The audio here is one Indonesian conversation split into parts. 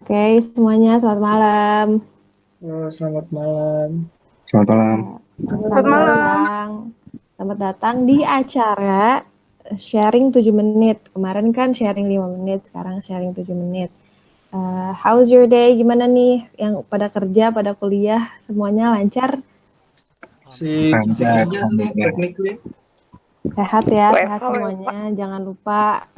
Oke, semuanya selamat malam. Halo, selamat malam. Selamat malam. Selamat Malam. datang. Selamat datang di acara sharing 7 menit. Kemarin kan sharing 5 menit, sekarang sharing 7 menit. How's your day? Gimana nih yang pada kerja, pada kuliah, semuanya lancar? Cek Lancar, aja alhamdulillah. technically. Sehat ya, WFH, sehat semuanya. Jangan lupa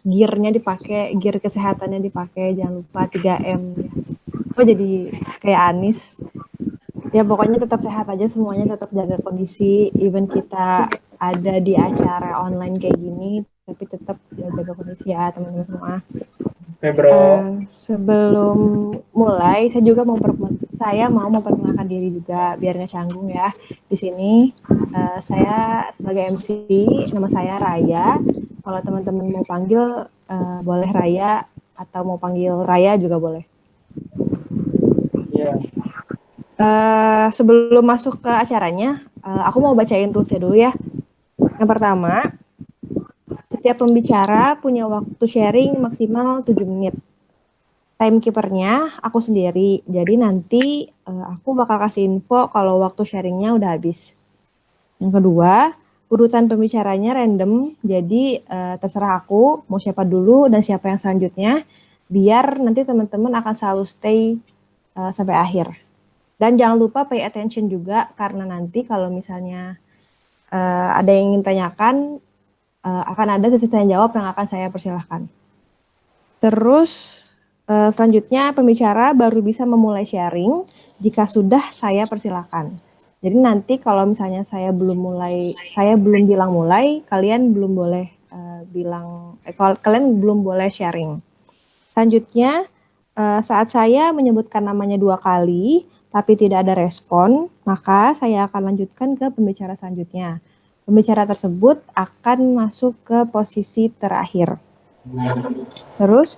gear-nya dipakai, gear kesehatannya dipakai. Jangan lupa 3M ya. Oh jadi kayak Anis. Ya pokoknya tetap sehat aja semuanya, tetap jaga kondisi, even kita ada di acara online kayak gini, tapi tetap jaga kondisi ya teman-teman semua. Oke, bro. Sebelum mulai, saya mau memperkenalkan diri juga biar nggak canggung ya. Di sini saya sebagai MC, nama saya Raya. Kalau teman-teman mau panggil boleh Raya atau mau panggil Raya juga boleh. Iya. Sebelum masuk ke acaranya, aku mau bacain rulesnya dulu ya. Yang pertama, setiap pembicara punya waktu sharing maksimal 7 menit. Timekeepernya aku sendiri, jadi nanti aku bakal kasih info kalau waktu sharingnya udah habis. Yang kedua, urutan pembicaranya random, jadi terserah aku mau siapa dulu dan siapa yang selanjutnya, biar nanti teman-teman akan selalu stay sampai akhir. Dan jangan lupa pay attention juga, karena nanti kalau misalnya ada yang ingin tanyakan, akan ada sesi tanya jawab yang akan saya persilahkan. Terus selanjutnya pembicara baru bisa memulai sharing jika sudah saya persilahkan. Jadi nanti kalau misalnya saya belum bilang mulai, kalian belum boleh kalian belum boleh sharing. Selanjutnya saat saya menyebutkan namanya 2 kali, tapi tidak ada respon, maka saya akan lanjutkan ke pembicara selanjutnya. Pembicara tersebut akan masuk ke posisi terakhir. Terus,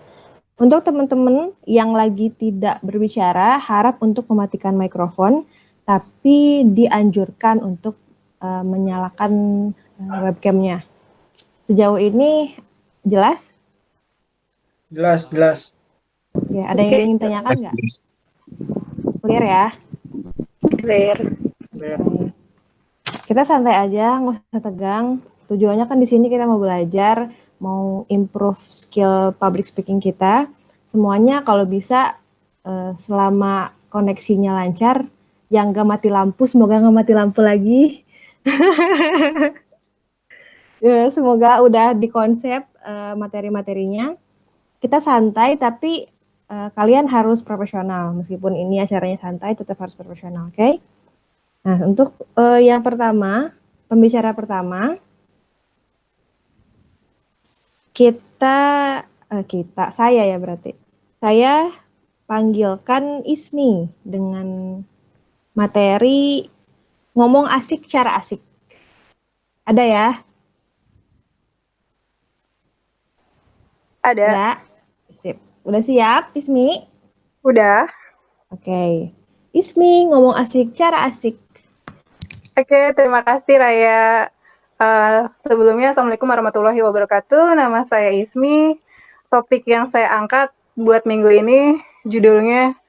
untuk teman-teman yang lagi tidak berbicara, harap untuk mematikan mikrofon, tapi dianjurkan untuk menyalakan webcamnya. Sejauh ini jelas? Jelas. Ya, ada yang ingin tanyakan nggak? Clear ya? Clear. Kita santai aja, nggak usah tegang. Tujuannya kan di sini kita mau belajar, mau improve skill public speaking kita. Semuanya kalau bisa selama koneksinya lancar, yang nggak mati lampu, semoga nggak mati lampu lagi. Ya, semoga udah dikonsep materi-materinya. Kita santai, tapi kalian harus profesional. Meskipun ini acaranya santai, tetap harus profesional, oke? Okay? Nah, untuk yang pertama, pembicara pertama, saya ya berarti. Saya panggilkan Ismi dengan materi ngomong asik cara asik. Ada ya? Ada. Ada. Sip. Udah siap, Ismi? Udah. Oke. Ismi ngomong asik cara asik. Oke, terima kasih Raya. Sebelumnya, Assalamualaikum warahmatullahi wabarakatuh. Nama saya Ismi. Topik yang saya angkat buat minggu ini judulnya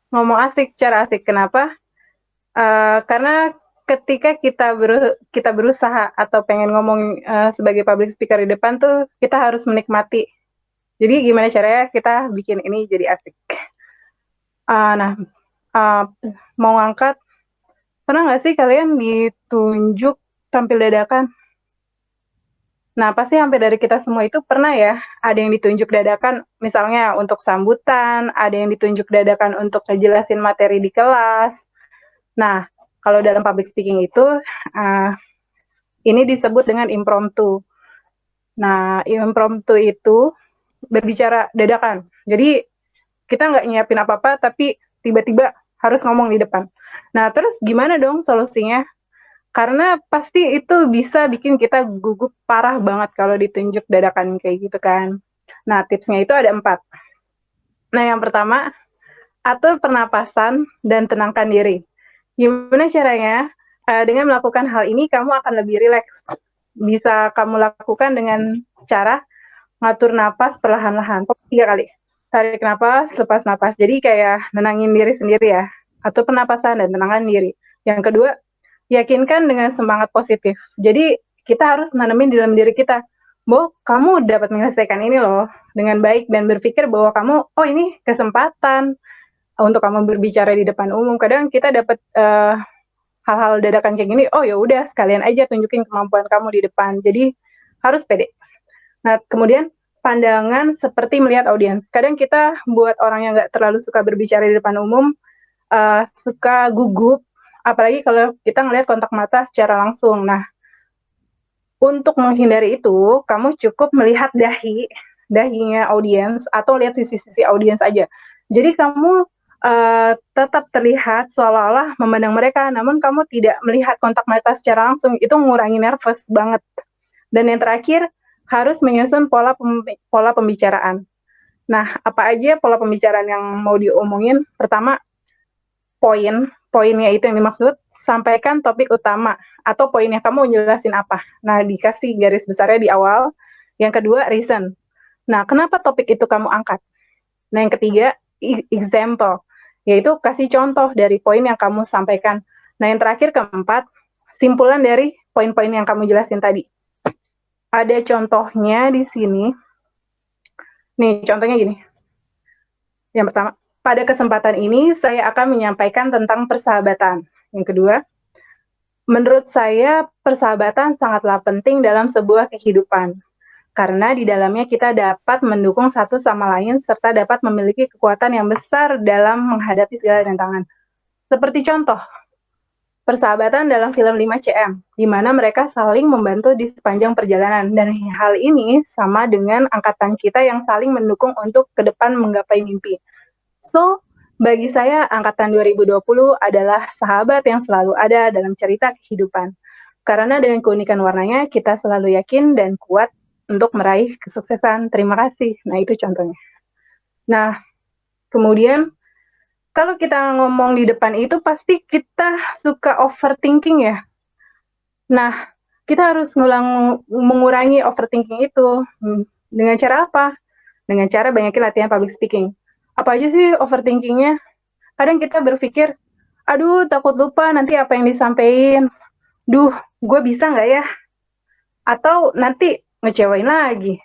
ngomong asik cara asik. Kenapa? Karena ketika kita berusaha atau pengen ngomong sebagai public speaker di depan tuh, kita harus menikmati. Jadi gimana caranya kita bikin ini jadi asik. Mau ngangkat, pernah nggak sih kalian ditunjuk tampil dadakan? Nah, pasti hampir dari kita semua itu pernah ya, ada yang ditunjuk dadakan misalnya untuk sambutan, ada yang ditunjuk dadakan untuk ngejelasin materi di kelas. Nah, kalau dalam public speaking itu, ini disebut dengan impromptu. Nah, impromptu itu berbicara dadakan. Jadi, kita nggak nyiapin apa-apa, tapi tiba-tiba harus ngomong di depan. Nah, terus gimana dong solusinya? Karena pasti itu bisa bikin kita gugup parah banget kalau ditunjuk dadakan kayak gitu kan. Nah, tipsnya itu ada 4. Nah, yang pertama, atur pernapasan dan tenangkan diri. Gimana caranya? Dengan melakukan hal ini, kamu akan lebih rileks. Bisa kamu lakukan dengan cara ngatur napas perlahan-lahan. 3 kali. tarik napas, lepas napas. Jadi kayak nenangin diri sendiri ya, atau pernapasan dan tenangkan diri. Yang kedua, yakinkan dengan semangat positif. Jadi kita harus nanemin di dalam diri kita, bahwa kamu dapat menyelesaikan ini loh dengan baik dan berpikir bahwa kamu, oh ini kesempatan untuk kamu berbicara di depan umum. Kadang kita dapat hal-hal dadakan kayak gini, oh ya udah sekalian aja tunjukin kemampuan kamu di depan. Jadi harus pede. Nah, kemudian pandangan seperti melihat audiens. Kadang kita buat orang yang nggak terlalu suka berbicara di depan umum, suka gugup, apalagi kalau kita ngelihat kontak mata secara langsung. Nah, untuk menghindari itu, kamu cukup melihat dahinya audiens, atau lihat sisi-sisi audiens aja. Jadi kamu tetap terlihat seolah-olah memandang mereka, namun kamu tidak melihat kontak mata secara langsung, itu mengurangi nervous banget. Dan yang terakhir, harus menyusun pola pembicaraan. Nah, apa aja pola pembicaraan yang mau diomongin? Pertama, poinnya itu yang dimaksud, sampaikan topik utama, atau poinnya kamu jelasin apa. Nah, dikasih garis besarnya di awal. Yang kedua, reason. Nah, kenapa topik itu kamu angkat? Nah, yang ketiga, example, yaitu kasih contoh dari poin yang kamu sampaikan. Nah, yang terakhir, keempat, simpulan dari poin-poin yang kamu jelasin tadi. Ada contohnya di sini. Nih, contohnya gini. Yang pertama, pada kesempatan ini saya akan menyampaikan tentang persahabatan. Yang kedua, menurut saya persahabatan sangatlah penting dalam sebuah kehidupan. Karena di dalamnya kita dapat mendukung satu sama lain serta dapat memiliki kekuatan yang besar dalam menghadapi segala rintangan. Seperti contoh, persahabatan dalam film 5cm, di mana mereka saling membantu di sepanjang perjalanan. Dan hal ini sama dengan angkatan kita yang saling mendukung untuk ke depan menggapai mimpi. So, bagi saya, angkatan 2020 adalah sahabat yang selalu ada dalam cerita kehidupan. Karena dengan keunikan warnanya, kita selalu yakin dan kuat untuk meraih kesuksesan. Terima kasih. Nah, itu contohnya. Nah, kemudian, kalau kita ngomong di depan itu, pasti kita suka overthinking ya. Nah, kita harus mengurangi overthinking itu. Dengan cara apa? Dengan cara banyakin latihan public speaking. Apa aja sih overthinkingnya? Kadang kita berpikir, aduh takut lupa nanti apa yang disampaikan. Duh, gue bisa nggak ya? Atau nanti ngecewain lagi.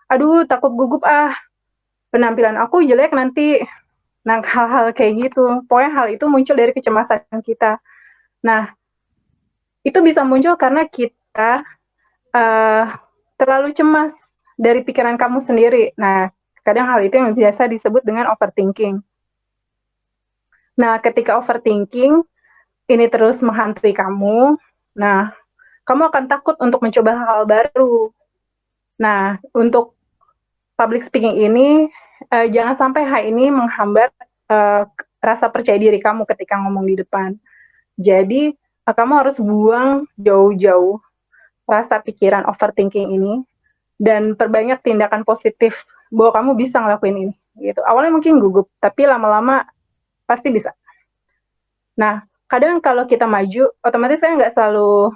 Aduh, takut gugup penampilan aku jelek nanti. Nah, hal-hal kayak gitu. Pokoknya hal itu muncul dari kecemasan kita. Nah, itu bisa muncul karena kita terlalu cemas dari pikiran kamu sendiri. Nah, kadang hal itu yang biasa disebut dengan overthinking. Nah, ketika overthinking, ini terus menghantui kamu, nah, kamu akan takut untuk mencoba hal baru. Nah, untuk public speaking ini, jangan sampai hal ini menghambat rasa percaya diri kamu ketika ngomong di depan. Jadi, kamu harus buang jauh-jauh rasa pikiran overthinking ini, dan perbanyak tindakan positif bahwa kamu bisa ngelakuin ini. Gitu. Awalnya mungkin gugup, tapi lama-lama pasti bisa. Nah, kadang kalau kita maju, otomatis saya nggak selalu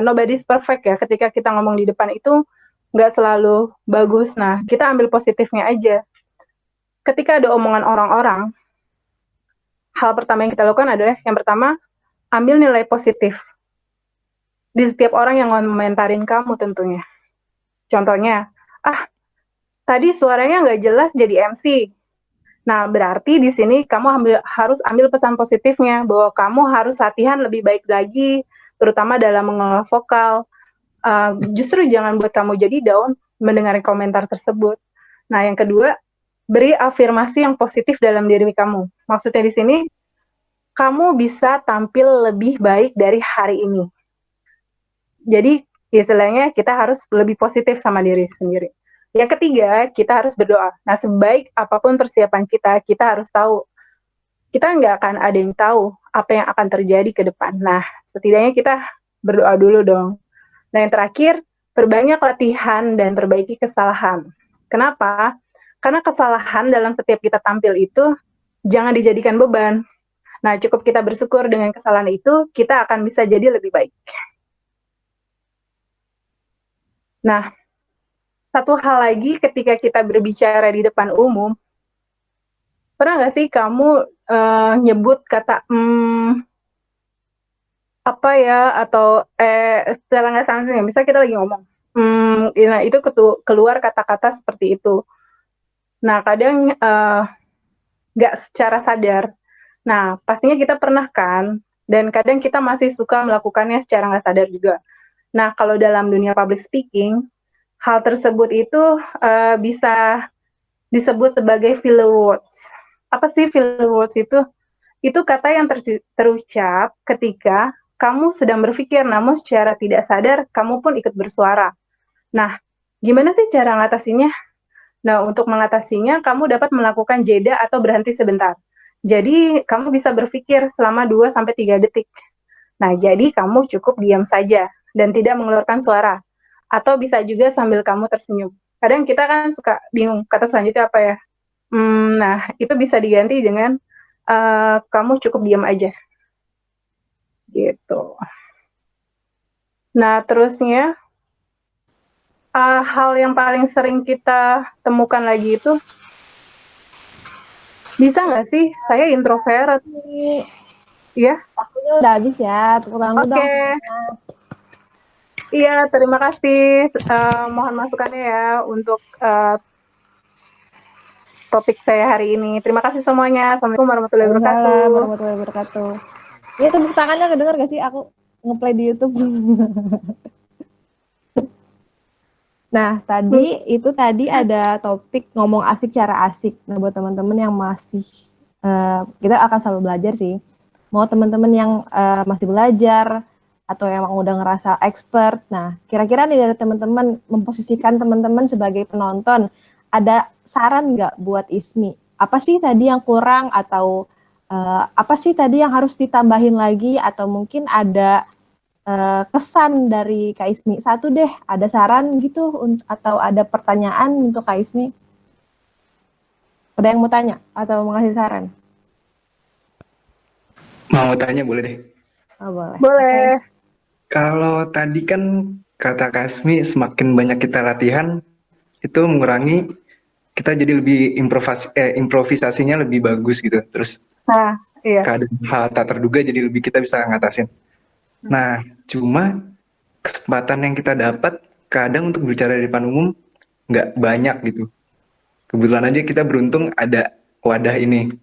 nobody's perfect ya. Ketika kita ngomong di depan itu nggak selalu bagus. Nah, kita ambil positifnya aja. Ketika ada omongan orang-orang, hal pertama yang kita lakukan adalah, yang pertama, ambil nilai positif di setiap orang yang ngomentarin kamu tentunya. Contohnya, tadi suaranya nggak jelas jadi MC. Nah, berarti di sini kamu harus ambil pesan positifnya, bahwa kamu harus latihan lebih baik lagi, terutama dalam mengolah vokal. Justru jangan buat kamu jadi down mendengar komentar tersebut. Nah, yang kedua, beri afirmasi yang positif dalam diri kamu. Maksudnya di sini, kamu bisa tampil lebih baik dari hari ini. Jadi, istilahnya kita harus lebih positif sama diri sendiri. Yang ketiga, kita harus berdoa. Nah, sebaik apapun persiapan kita harus tahu. Kita nggak akan ada yang tahu apa yang akan terjadi ke depan. Nah, setidaknya kita berdoa dulu dong. Nah, yang terakhir, perbanyak latihan dan perbaiki kesalahan. Kenapa? Karena kesalahan dalam setiap kita tampil itu jangan dijadikan beban. Nah, cukup kita bersyukur dengan kesalahan itu, kita akan bisa jadi lebih baik. Nah, satu hal lagi ketika kita berbicara di depan umum, pernah nggak sih kamu nyebut kata apa ya, atau secara nggak langsung ya, misal kita lagi ngomong, nah itu keluar kata-kata seperti itu. Nah kadang nggak secara sadar. Nah pastinya kita pernah kan, dan kadang kita masih suka melakukannya secara nggak sadar juga. Nah kalau dalam dunia public speaking, hal tersebut itu bisa disebut sebagai filler words. Apa sih filler words itu? Itu kata yang terucap ketika kamu sedang berpikir, namun secara tidak sadar kamu pun ikut bersuara. Nah, gimana sih cara mengatasinya? Nah, untuk mengatasinya, kamu dapat melakukan jeda atau berhenti sebentar. Jadi, kamu bisa berpikir selama 2-3 detik. Nah, jadi kamu cukup diam saja dan tidak mengeluarkan suara. Atau bisa juga sambil kamu tersenyum. Kadang kita kan suka bingung, kata selanjutnya apa ya? Nah, itu bisa diganti dengan kamu cukup diam aja. Gitu. Nah, terusnya, hal yang paling sering kita temukan lagi itu, bisa nggak sih saya introvert? Iya? Waktunya udah habis ya, tepuk tangan dulu dong. Oke. Iya, terima kasih. Mohon masukannya ya untuk topik saya hari ini. Terima kasih semuanya. Assalamualaikum warahmatullahi wabarakatuh. Waalaikumsalam warahmatullahi wabarakatuh. Ya tepuk tangannya kedenger gak sih? Aku ngeplay di YouTube. Nah, tadi ada topik ngomong asik cara asik. Nah, buat teman-teman yang masih kita akan selalu belajar sih. Mau teman-teman yang masih belajar atau emang udah ngerasa expert. Nah, kira-kira nih dari teman-teman memposisikan teman-teman sebagai penonton, ada saran nggak buat Ismi? Apa sih tadi yang kurang atau apa sih tadi yang harus ditambahin lagi atau mungkin ada kesan dari Kak Ismi? Satu deh, ada saran gitu atau ada pertanyaan untuk Kak Ismi? Ada yang mau tanya atau mau ngasih saran? Mau tanya boleh deh. Oh, boleh. Boleh. Okay. Kalau tadi kan kata Kasmi semakin banyak kita latihan itu mengurangi kita jadi lebih improvisasinya lebih bagus gitu. Terus Iya. keadaan hal tak terduga jadi lebih kita bisa ngatasin. Nah, cuma kesempatan yang kita dapat kadang untuk bicara di depan umum nggak banyak gitu. Kebetulan aja kita beruntung ada wadah ini.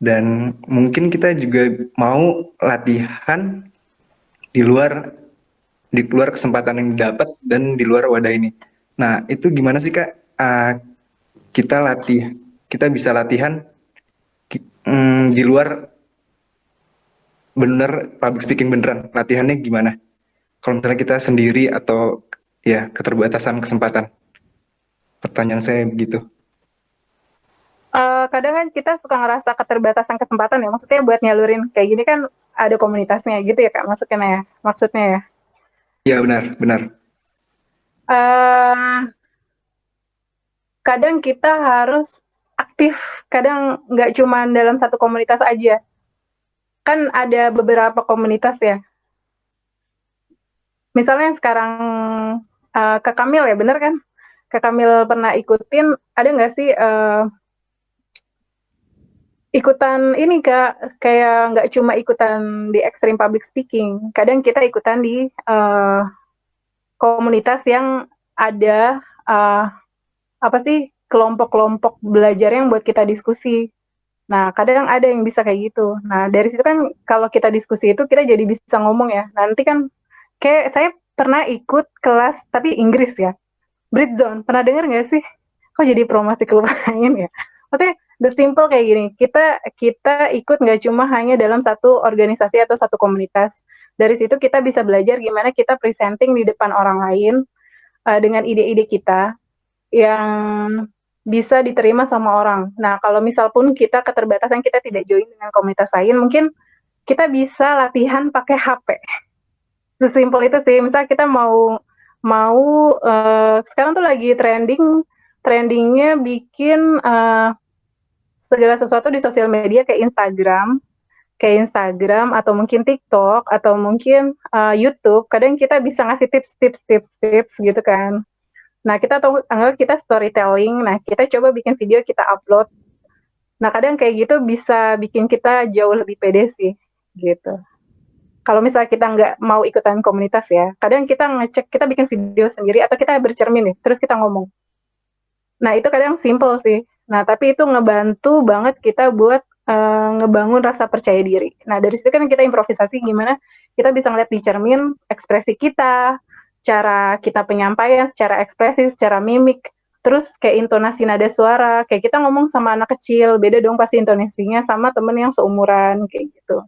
Dan mungkin kita juga mau latihan di luar kesempatan yang didapat dan di luar wadah ini. Nah, itu gimana sih Kak? Kita bisa latihan di luar bener public speaking beneran. Latihannya gimana? Kalau misalnya kita sendiri atau ya keterbatasan kesempatan. Pertanyaan saya begitu. Kadang kan kita suka ngerasa keterbatasan kesempatan ya. Maksudnya buat nyalurin kayak gini kan ada komunitasnya gitu ya Kak, maksudnya ya. Iya benar. Kadang kita harus aktif, kadang nggak cuma dalam satu komunitas aja. Kan ada beberapa komunitas ya. Misalnya yang sekarang Kak Kamil ya, bener kan? Kak Kamil pernah ikutin, ada nggak sih ikutan ini Kak, kayak nggak cuma ikutan di Extreme Public Speaking, kadang kita ikutan di komunitas yang ada apa sih kelompok-kelompok belajar yang buat kita diskusi. Nah, kadang ada yang bisa kayak gitu. Nah, dari situ kan kalau kita diskusi itu kita jadi bisa ngomong ya. Nanti kan kayak saya pernah ikut kelas tapi Inggris ya. Britzone, pernah dengar nggak sih? Kok jadi promosi klub lain ya? Maksudnya the simple kayak gini, kita ikut nggak cuma hanya dalam satu organisasi atau satu komunitas. Dari situ kita bisa belajar gimana kita presenting di depan orang lain dengan ide-ide kita yang bisa diterima sama orang. Nah, kalau misal pun kita keterbatasan, kita tidak join dengan komunitas lain, mungkin kita bisa latihan pakai HP. Sesimpel itu sih. Misal kita mau sekarang tuh lagi trendingnya bikin segala sesuatu di sosial media kayak Instagram atau mungkin TikTok atau mungkin YouTube. Kadang kita bisa ngasih tips gitu kan. Nah, kita anggap kita storytelling. Nah, kita coba bikin video, kita upload. Nah, kadang kayak gitu bisa bikin kita jauh lebih pede sih, gitu. Kalau misalnya kita nggak mau ikutan komunitas ya, kadang kita ngecek, kita bikin video sendiri atau kita bercermin nih, terus kita ngomong. Nah, itu kadang simple sih. Nah, tapi itu ngebantu banget kita buat ngebangun rasa percaya diri. Nah, dari situ kan kita improvisasi gimana kita bisa ngeliat di cermin ekspresi kita, cara kita penyampaian, secara ekspresi, secara mimik, terus kayak intonasi nada suara, kayak kita ngomong sama anak kecil, beda dong pasti intonasinya sama temen yang seumuran, kayak gitu.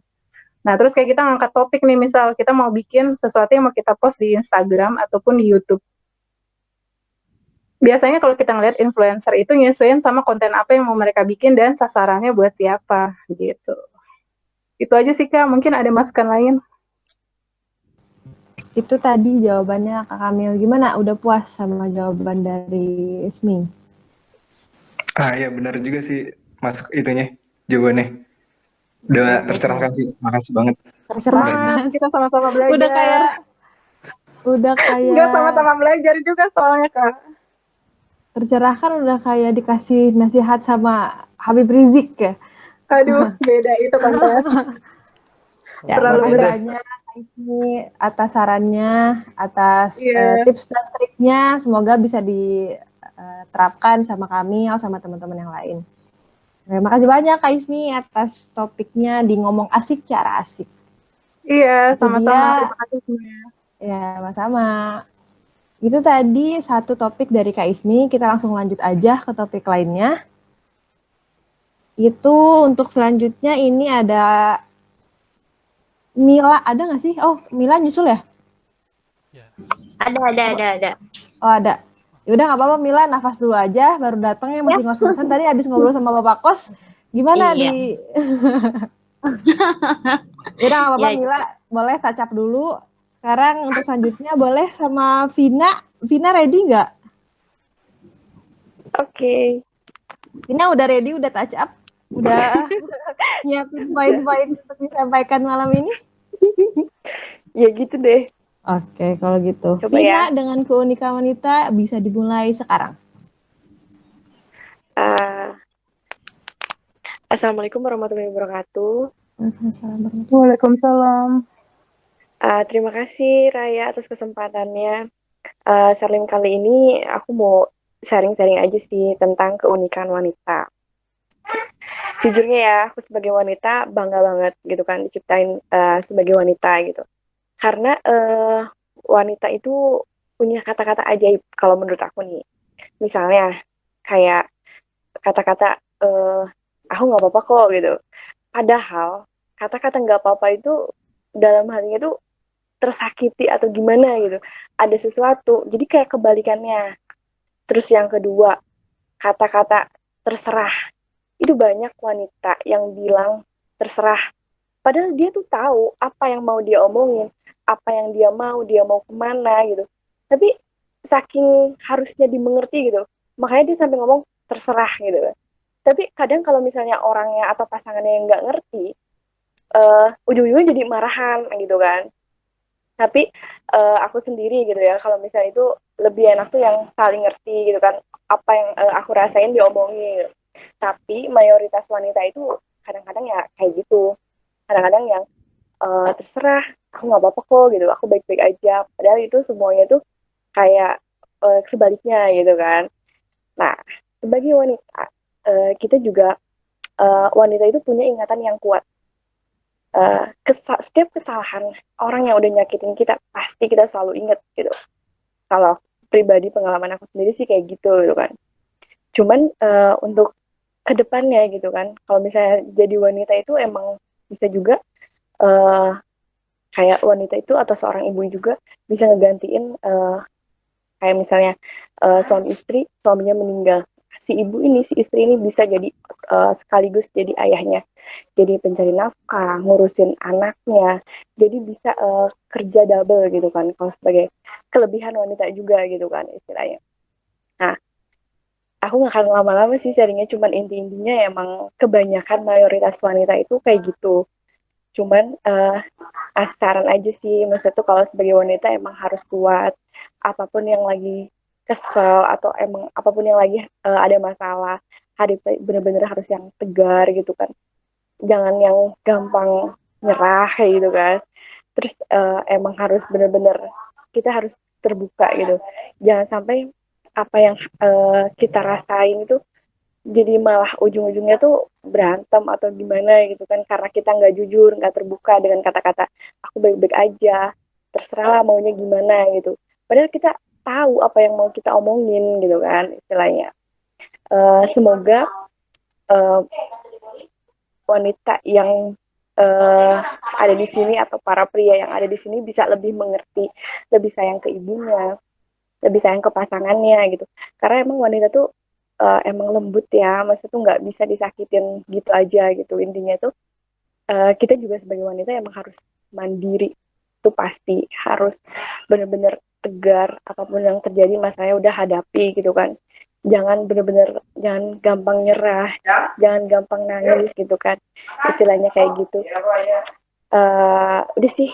Nah, terus kayak kita ngangkat topik nih, misal kita mau bikin sesuatu yang mau kita post di Instagram ataupun di YouTube. Biasanya kalau kita ngeliat influencer itu nyesuaiin sama konten apa yang mau mereka bikin dan sasarannya buat siapa, gitu. Itu aja sih, Kak. Mungkin ada masukan lain? Itu tadi jawabannya Kak Kamil. Gimana? Udah puas sama jawaban dari Ismi? Ya benar juga sih masuk itunya jawabannya. Udah tercerahkan sih. Makasih banget. Tercerahkan. Kita sama-sama belajar. Udah kayak Enggak sama-sama belajar juga soalnya, Kak. Tercerahkan udah kayak dikasih nasihat sama Habib Rizik ya. Aduh, beda itu konten. Ya, terlalu banyak ini atas sarannya, atas tips dan triknya. Semoga bisa diterapkan sama kami atau sama teman-teman yang lain. Terima kasih banyak Kak Ismi atas topiknya di Ngomong Asik Cara Asik. Iya, sama-sama. Terima kasih semuanya. Ya, sama-sama. Itu tadi satu topik dari Kak Ismi. Kita langsung lanjut aja ke topik lainnya. Itu untuk selanjutnya ini ada Mila, ada nggak sih? Oh, Mila nyusul ya? Ada. Oh, ada. Yaudah nggak apa-apa Mila, nafas dulu aja. Baru datang ya, masih ngos-ngosan. Tadi habis ngobrol sama Bapak Kos. Gimana di... Yaudah nggak apa-apa Mila, boleh touch up dulu. Sekarang untuk selanjutnya boleh sama Vina. Vina ready nggak? Oke. Vina udah ready, udah touch up? Udah nyiapin poin-poin untuk disampaikan malam ini? Ya gitu deh. Oke, kalau gitu. Coba Vina ya. dengan keunikan wanita bisa dimulai sekarang. Assalamualaikum warahmatullahi wabarakatuh. Waalaikumsalam. Terima kasih Raya atas kesempatannya. Sharing kali ini aku mau sharing-sharing aja sih tentang keunikan wanita. Jujurnya ya, aku sebagai wanita bangga banget gitu kan diciptain sebagai wanita gitu. Karena wanita itu punya kata-kata ajaib kalau menurut aku nih. Misalnya kayak kata-kata aku nggak apa-apa kok gitu. Padahal kata-kata nggak apa-apa itu dalam hatinya tuh tersakiti atau gimana gitu. Ada sesuatu. Jadi kayak kebalikannya. Terus yang kedua, kata-kata terserah. Itu banyak wanita yang bilang terserah. Padahal dia tuh tahu apa yang mau dia omongin, apa yang dia mau kemana gitu. Tapi saking harusnya dimengerti gitu, makanya dia sampai ngomong terserah gitu. Tapi kadang kalau misalnya orangnya atau pasangannya yang nggak ngerti, ujung-ujungnya jadi marahan gitu kan. Tapi aku sendiri gitu ya, kalau misalnya itu lebih enak tuh yang saling ngerti gitu kan, apa yang aku rasain diomongin gitu. Tapi mayoritas wanita itu kadang-kadang ya kayak gitu. Kadang-kadang yang terserah, aku nggak apa-apa kok gitu, aku baik-baik aja. Padahal itu semuanya tuh kayak sebaliknya gitu kan. Nah, sebagai wanita, kita juga wanita itu punya ingatan yang kuat. Setiap kesalahan orang yang udah nyakitin kita, pasti kita selalu inget gitu. Kalau pribadi pengalaman aku sendiri sih kayak gitu kan. Cuman untuk kedepannya gitu kan, kalau misalnya jadi wanita itu emang bisa juga kayak wanita itu atau seorang ibu juga bisa ngegantiin kayak misalnya suaminya meninggal, si istri ini bisa jadi sekaligus jadi ayahnya, jadi pencari nafkah, ngurusin anaknya, jadi bisa kerja double gitu kan, kalau sebagai kelebihan wanita juga gitu kan istilahnya. Nah, aku nggak akan lama-lama sih sharingnya, cuman inti-intinya emang kebanyakan mayoritas wanita itu kayak gitu. Cuman saran aja sih, maksudnya tuh kalau sebagai wanita emang harus kuat, apapun yang lagi kesel atau emang apapun yang lagi ada masalah, bener-bener harus yang tegar gitu kan, jangan yang gampang nyerah kayak gitu kan. Terus emang harus bener-bener kita harus terbuka gitu, jangan sampai apa yang kita rasain itu jadi malah ujung-ujungnya tuh berantem atau gimana gitu kan, karena kita nggak jujur, nggak terbuka dengan kata-kata aku baik-baik aja, terserah lah maunya gimana gitu. Padahal kita tahu apa yang mau kita omongin gitu kan istilahnya. Semoga uh, wanita yang ada di sini atau para pria yang ada di sini bisa lebih mengerti, lebih sayang ke ibunya, lebih sayang ke pasangannya gitu. Karena emang wanita tuh emang lembut ya, maksudnya tuh nggak bisa disakitin gitu aja gitu. Intinya tuh kita juga sebagai wanita emang harus mandiri, itu pasti harus benar-benar tegar, apapun yang terjadi masanya udah hadapi gitu kan. Jangan benar-benar, jangan gampang nyerah, jangan gampang nangis gitu kan, istilahnya kayak gitu. Udah sih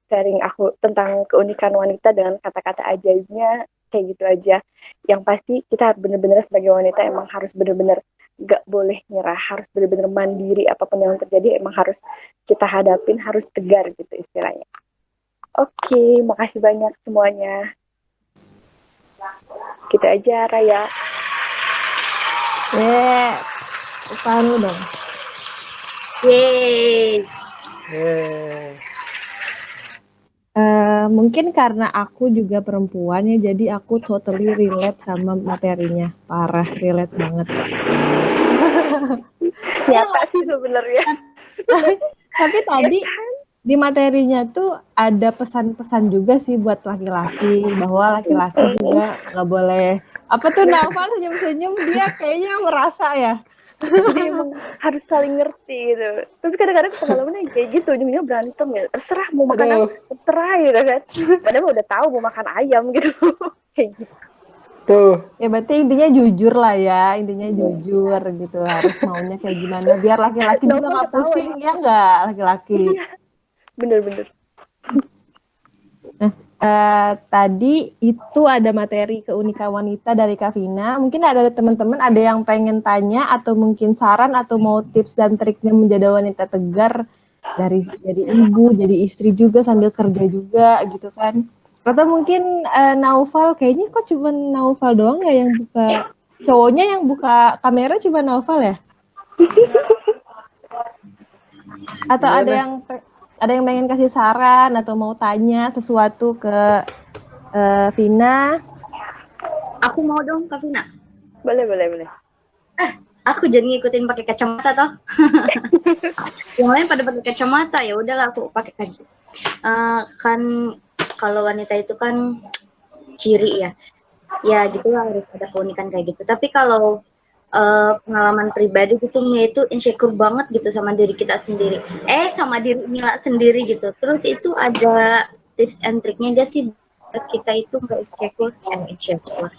sharing aku tentang keunikan wanita dengan kata-kata ajaibnya kayak gitu aja. Yang pasti kita benar-benar sebagai wanita emang harus benar-benar gak boleh nyerah, harus benar-benar mandiri, apapun yang terjadi emang harus kita hadapin, harus tegar gitu istilahnya. Oke, makasih banyak semuanya. Gitu aja, Raya. Apaan lu dong? Yeay. Mungkin karena aku juga perempuan ya, jadi aku totally relate sama materinya. Parah, relate banget. Nyata sih sebenarnya. Tapi tadi di materinya tuh ada pesan-pesan juga sih buat laki-laki, bahwa laki-laki juga nggak boleh apa tuh, Naufal senyum-senyum, dia kayaknya merasa ya. Jadi emang harus saling ngerti gitu. Tapi kadang-kadang pengalamannya kayak gitu, ujungnya berantem ya. Terserah mau makan apa, terserah gitu kan. Padahal udah tahu mau makan ayam gitu. Kayak gitu. Tuh. Ya berarti intinya jujur lah ya, intinya jujur gitu, harus maunya kayak gimana biar laki-laki juga nggak pusing ya, nggak laki-laki. Iya, bener-bener. Nah, tadi itu ada materi keunikan wanita dari Kak Vina. Mungkin ada teman-teman ada yang pengen tanya atau mungkin saran atau mau tips dan triknya menjadi wanita tegar dari jadi ibu, jadi istri juga sambil kerja juga gitu kan. Atau mungkin Naufal, kayaknya kok cuma Naufal doang ya yang buka, cowoknya yang buka kamera cuma Naufal ya? Atau ada yang pengen kasih saran atau mau tanya sesuatu ke Vina? Aku mau dong, Kak Vina. Boleh. Aku jadi ngikutin pakai kacamata toh. Yang lain pada pakai kacamata, ya udahlah aku pakai aja. Kan kalau wanita itu kan ciri ya. Ya gitulah, harus ada keunikan kayak gitu. Tapi kalau pengalaman pribadi gitu, Mia itu insecure banget gitu sama diri kita sendiri. Sama diri Mila sendiri gitu. Terus itu ada tips and triknya dia sih biar kita itu nggak insecure.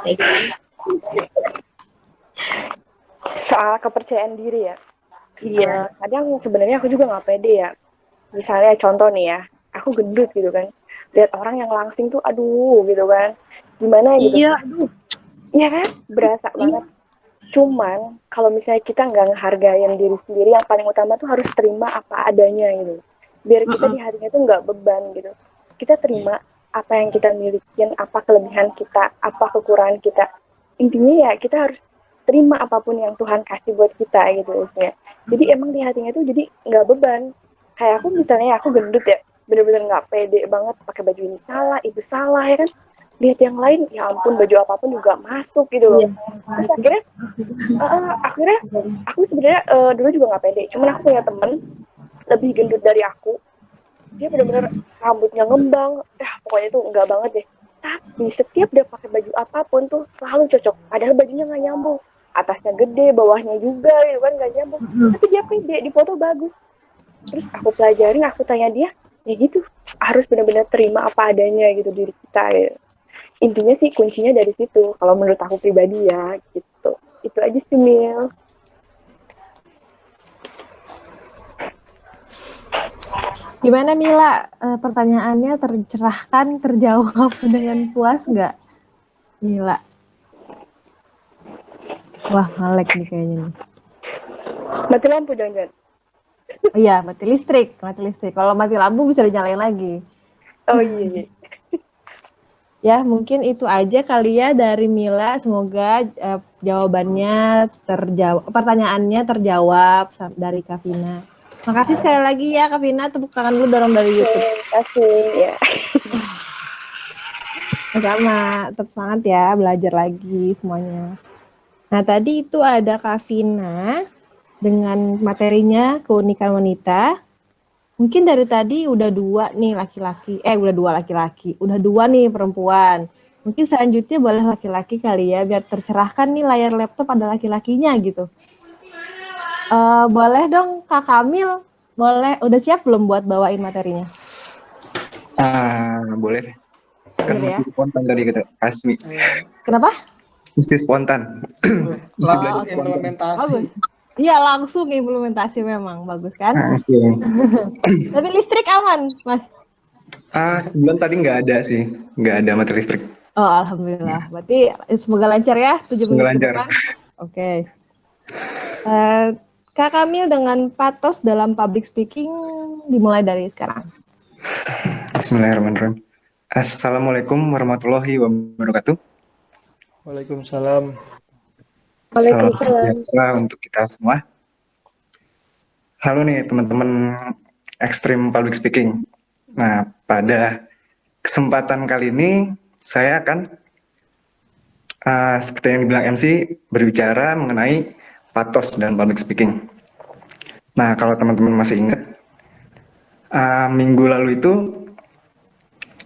Kayak gitu. Soal kepercayaan diri ya. Iya. Kadang sebenarnya aku juga nggak pede ya. Misalnya contoh nih ya, aku gendut gitu kan. Lihat orang yang langsing tuh, aduh gitu kan. Gimana gitu. Iya, aduh. Iya kan? Berasa banget. Cuman kalau misalnya kita nggak ngehargain diri sendiri, yang paling utama tuh harus terima apa adanya gitu. Biar kita di hatinya tuh nggak beban gitu. Kita terima apa yang kita milikin, apa kelebihan kita, apa kekurangan kita. Intinya ya kita harus terima apapun yang Tuhan kasih buat kita gitu istilahnya. Jadi emang di hatinya tuh jadi nggak beban. Kayak aku misalnya aku gendut ya, bener-bener nggak pede banget, pakai baju ini salah, itu salah ya kan. Lihat yang lain, ya ampun baju apapun juga masuk gitu loh. Terus akhirnya aku sebenarnya dulu juga nggak pede. Cuman aku punya temen lebih gendut dari aku. Dia benar-benar rambutnya ngembang, pokoknya tuh enggak banget deh. Tapi setiap dia pakai baju apapun tuh selalu cocok. Padahal bajunya nggak nyambung. Atasnya gede, bawahnya juga gitu kan nggak nyambung. Tapi dia pede, di foto bagus. Terus aku pelajarin, aku tanya dia, ya gitu. Harus benar-benar terima apa adanya gitu diri kita ya. Intinya sih kuncinya dari situ. Kalau menurut aku pribadi ya gitu. Itu aja sih Mil. Gimana Mila, pertanyaannya tercerahkan, terjawab dengan puas nggak Mila? Wah, ngelek nih kayaknya nih. Mati lampu jangan-jangan. Oh iya, mati listrik. Kalau mati lampu bisa dinyalain lagi. Oh iya. Ya, mungkin itu aja kali ya dari Mila. Semoga jawabannya pertanyaannya terjawab dari Kavina. Makasih sekali lagi ya Kavina, tepuk tangan dulu dorong dari YouTube. Terima kasih ya. Sama, tetap semangat ya, belajar lagi semuanya. Nah, tadi itu ada Kavina dengan materinya keunikan wanita. Mungkin dari tadi udah dua nih perempuan. Mungkin selanjutnya boleh laki-laki kali ya, biar tercerahkan nih layar laptop ada laki-lakinya gitu. Boleh dong Kak Kamil, boleh, udah siap belum buat bawain materinya? Boleh. Kan Bener mesti spontan tadi kata Asmi. Kenapa? Mesti spontan. Mesti belajar spontan. Implementasi. Bagus. Iya, langsung implementasi memang. Bagus kan? Oke. Tapi listrik aman, Mas? Kebetulan tadi nggak ada sih. Nggak ada mati listrik. Oh, alhamdulillah. Berarti semoga lancar ya 7 Semoga menit ke lancar. depan. Oke. Kak Kamil dengan patos dalam public speaking dimulai dari sekarang. Bismillahirrahmanirrahim. Assalamualaikum warahmatullahi wabarakatuh. Waalaikumsalam. Salam sejahtera untuk kita semua. Halo nih teman-teman Extreme Public Speaking. Nah, pada kesempatan kali ini saya akan seperti yang dibilang MC berbicara mengenai patos dan public speaking. Nah, kalau teman-teman masih ingat, minggu lalu itu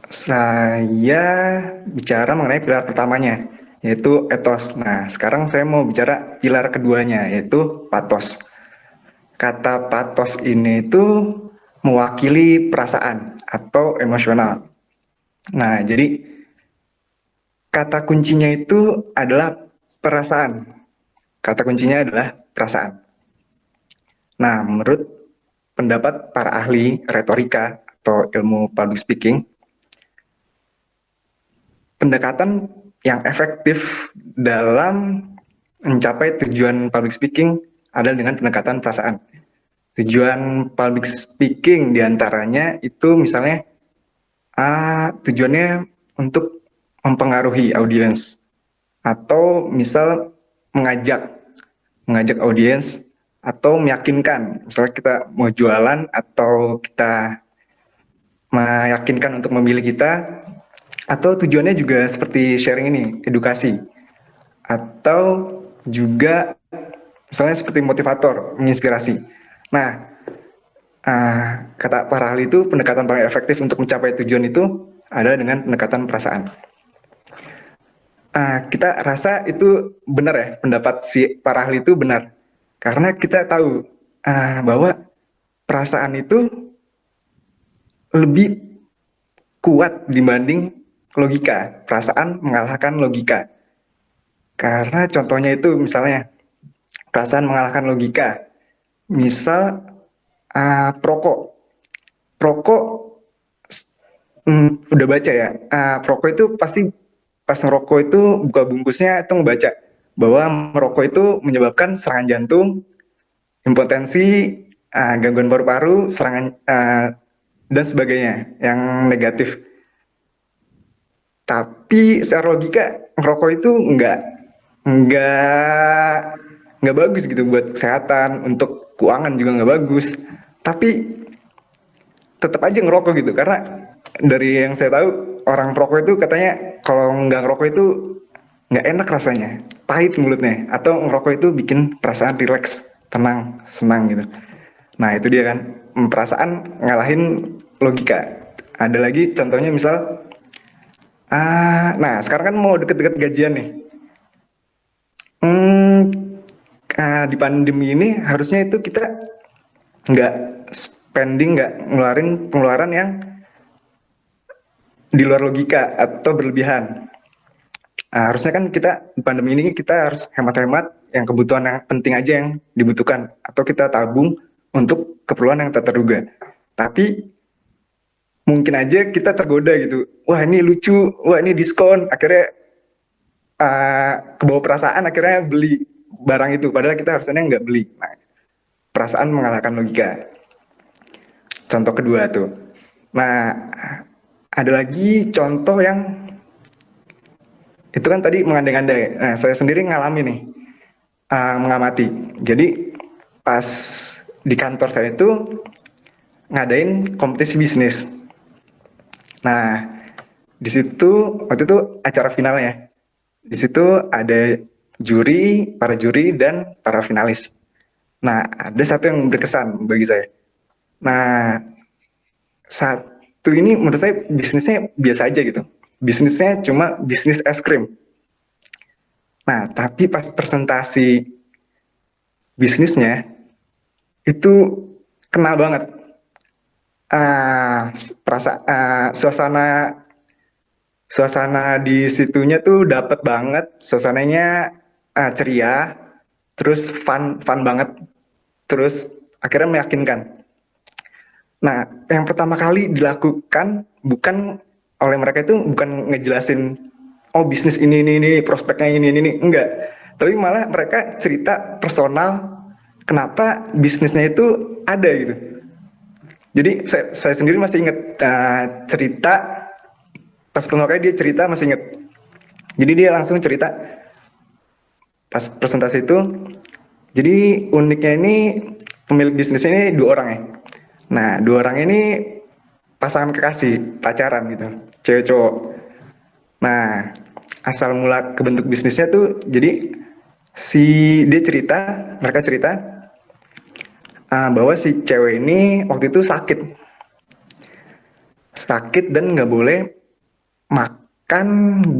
saya bicara mengenai pilar pertamanya, yaitu ethos. Nah, sekarang saya mau bicara pilar keduanya, yaitu patos. Kata patos ini itu mewakili perasaan atau emosional. Nah, jadi kata kuncinya itu adalah perasaan. Kata kuncinya adalah perasaan. Nah, menurut pendapat para ahli retorika atau ilmu public speaking, pendekatan yang efektif dalam mencapai tujuan public speaking adalah dengan pendekatan perasaan. Tujuan public speaking diantaranya itu misalnya tujuannya untuk mempengaruhi audiens atau misal mengajak audiens atau meyakinkan, misalnya kita mau jualan atau kita meyakinkan untuk memilih kita, atau tujuannya juga seperti sharing ini, edukasi, atau juga misalnya seperti motivator, menginspirasi. Nah, kata para ahli itu pendekatan paling efektif untuk mencapai tujuan itu adalah dengan pendekatan perasaan. Kita rasa itu benar ya, pendapat si para ahli itu benar. Karena kita tahu bahwa perasaan itu lebih kuat dibanding logika. Perasaan mengalahkan logika. Karena contohnya itu misalnya perasaan mengalahkan logika. Misal perokok. Perokok udah baca ya. Perokok itu pasti pas ngerokok itu buka bungkusnya itu ngebaca bahwa merokok itu menyebabkan serangan jantung, impotensi, gangguan paru-paru, serangan dan sebagainya yang negatif. Tapi secara logika ngerokok itu nggak bagus gitu buat kesehatan, untuk keuangan juga nggak bagus. Tapi tetap aja ngerokok gitu, karena dari yang saya tahu orang perokok itu katanya kalau nggak ngerokok itu nggak enak rasanya, pahit mulutnya, atau ngerokok itu bikin perasaan rileks, tenang, senang gitu. Nah itu dia kan, perasaan ngalahin logika. Ada lagi contohnya misal, nah sekarang kan mau deket-deket gajian nih. Di pandemi ini harusnya itu kita nggak spending, nggak ngeluarin pengeluaran yang di luar logika atau berlebihan. Harusnya kan kita di pandemi ini kita harus hemat-hemat yang kebutuhan yang penting aja yang dibutuhkan, atau kita tabung untuk keperluan yang tak terduga. Tapi mungkin aja kita tergoda gitu, wah ini lucu, wah ini diskon, akhirnya kebawa perasaan, akhirnya beli barang itu, padahal kita harusnya nggak beli. Nah, perasaan mengalahkan logika. Contoh kedua tuh. Nah, ada lagi contoh yang itu kan tadi mengandai-andai. Nah, saya sendiri ngalami nih, mengamati. Jadi pas di kantor saya itu ngadain kompetisi bisnis. Nah, di situ waktu itu acara finalnya. Di situ ada juri, para juri dan para finalis. Nah, ada satu yang berkesan bagi saya. Nah, satu ini menurut saya bisnisnya biasa aja gitu. Bisnisnya cuma bisnis es krim. Nah, tapi pas presentasi bisnisnya itu kena banget. Suasana di situnya tuh dapet banget. Suasananya ceria, terus fun banget. Terus akhirnya meyakinkan. Nah, yang pertama kali dilakukan bukan oleh mereka itu bukan ngejelasin oh bisnis ini prospeknya ini enggak, tapi malah mereka cerita personal kenapa bisnisnya itu ada gitu. Jadi saya sendiri masih ingat cerita pas pertama kali dia cerita masih ingat. Jadi dia langsung cerita pas presentasi itu. Jadi uniknya ini pemilik bisnisnya ini 2 orang ya. Nah, 2 orang ini pasangan kekasih, pacaran gitu, cewek cowok. Nah, asal mula kebentuk bisnisnya tuh, jadi mereka cerita bahwa si cewek ini waktu itu sakit dan nggak boleh makan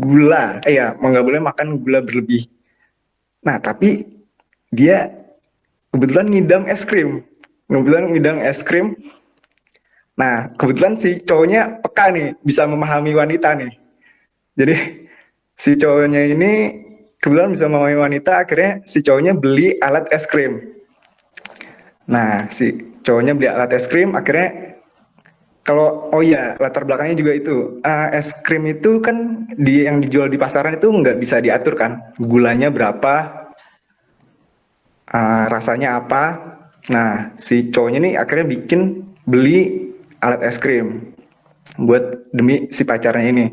gula, nggak boleh makan gula berlebih. Nah, tapi dia kebetulan ngidam es krim. Nah, kebetulan si cowoknya peka nih, bisa memahami wanita nih. Jadi si cowoknya ini kebetulan bisa memahami wanita, akhirnya si cowoknya beli alat es krim. Nah, si cowoknya beli alat es krim, akhirnya latar belakangnya juga itu. Es krim itu kan yang dijual di pasaran itu nggak bisa diatur kan. Gulanya berapa, rasanya apa. Nah, si cowoknya nih akhirnya beli alat es krim buat demi si pacarnya ini.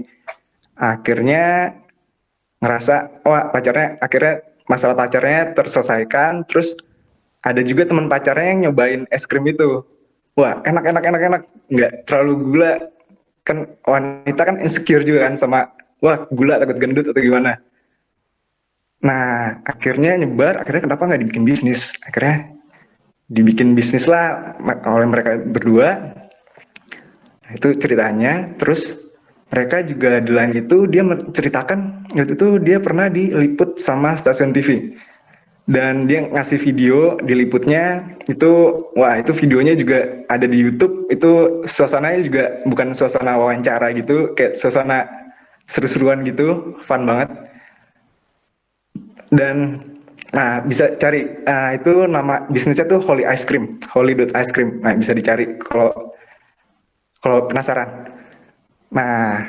Akhirnya ngerasa akhirnya masalah pacarnya terselesaikan. Terus ada juga teman pacarnya yang nyobain es krim itu. Wah, enak, nggak terlalu gula. Kan wanita kan insecure juga kan sama gula, takut gendut atau gimana. Nah, akhirnya kenapa nggak dibikin bisnis? Akhirnya dibikin bisnis lah oleh mereka berdua. Nah, itu ceritanya. Terus mereka juga di lain itu dia menceritakan waktu itu dia pernah diliput sama stasiun TV. Dan dia ngasih video diliputnya itu videonya juga ada di YouTube. Itu suasananya juga bukan suasana wawancara gitu, kayak suasana seru-seruan gitu, fun banget. Dan bisa cari itu nama bisnisnya tuh Holy Ice Cream, Holy.Ice Cream. Nah, bisa dicari kalau penasaran. Nah,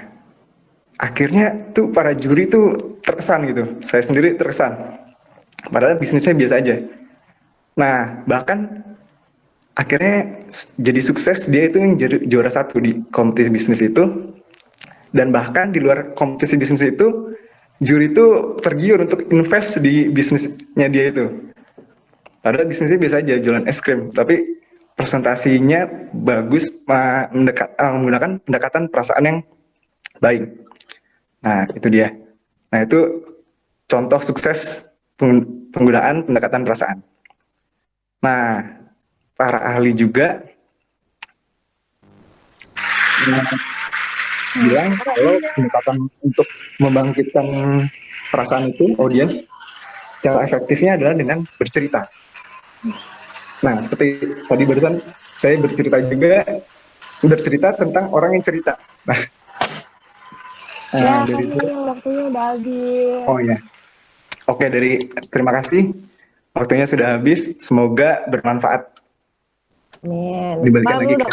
akhirnya tuh para juri tuh terkesan gitu. Saya sendiri terkesan. Padahal bisnisnya biasa aja. Nah, bahkan akhirnya jadi sukses, dia itu yang jadi juara 1 di kompetisi bisnis itu. Dan bahkan di luar kompetisi bisnis itu, juri itu tergiur untuk invest di bisnisnya dia itu. Padahal bisnisnya biasa aja, jualan es krim. Tapi presentasinya bagus, menggunakan pendekatan perasaan yang baik. Nah, itu dia. Nah, itu contoh sukses penggunaan pendekatan perasaan. Nah, para ahli juga bilang kalau pendekatan untuk membangkitkan perasaan itu, audiens, cara efektifnya adalah dengan bercerita. Nah, seperti tadi barusan saya bercerita tentang orang yang cerita. Nah, dari waktunya udah habis. Oh ya. Oke, terima kasih. Waktunya sudah habis. Semoga bermanfaat. Amin. Dibalikan lagi ke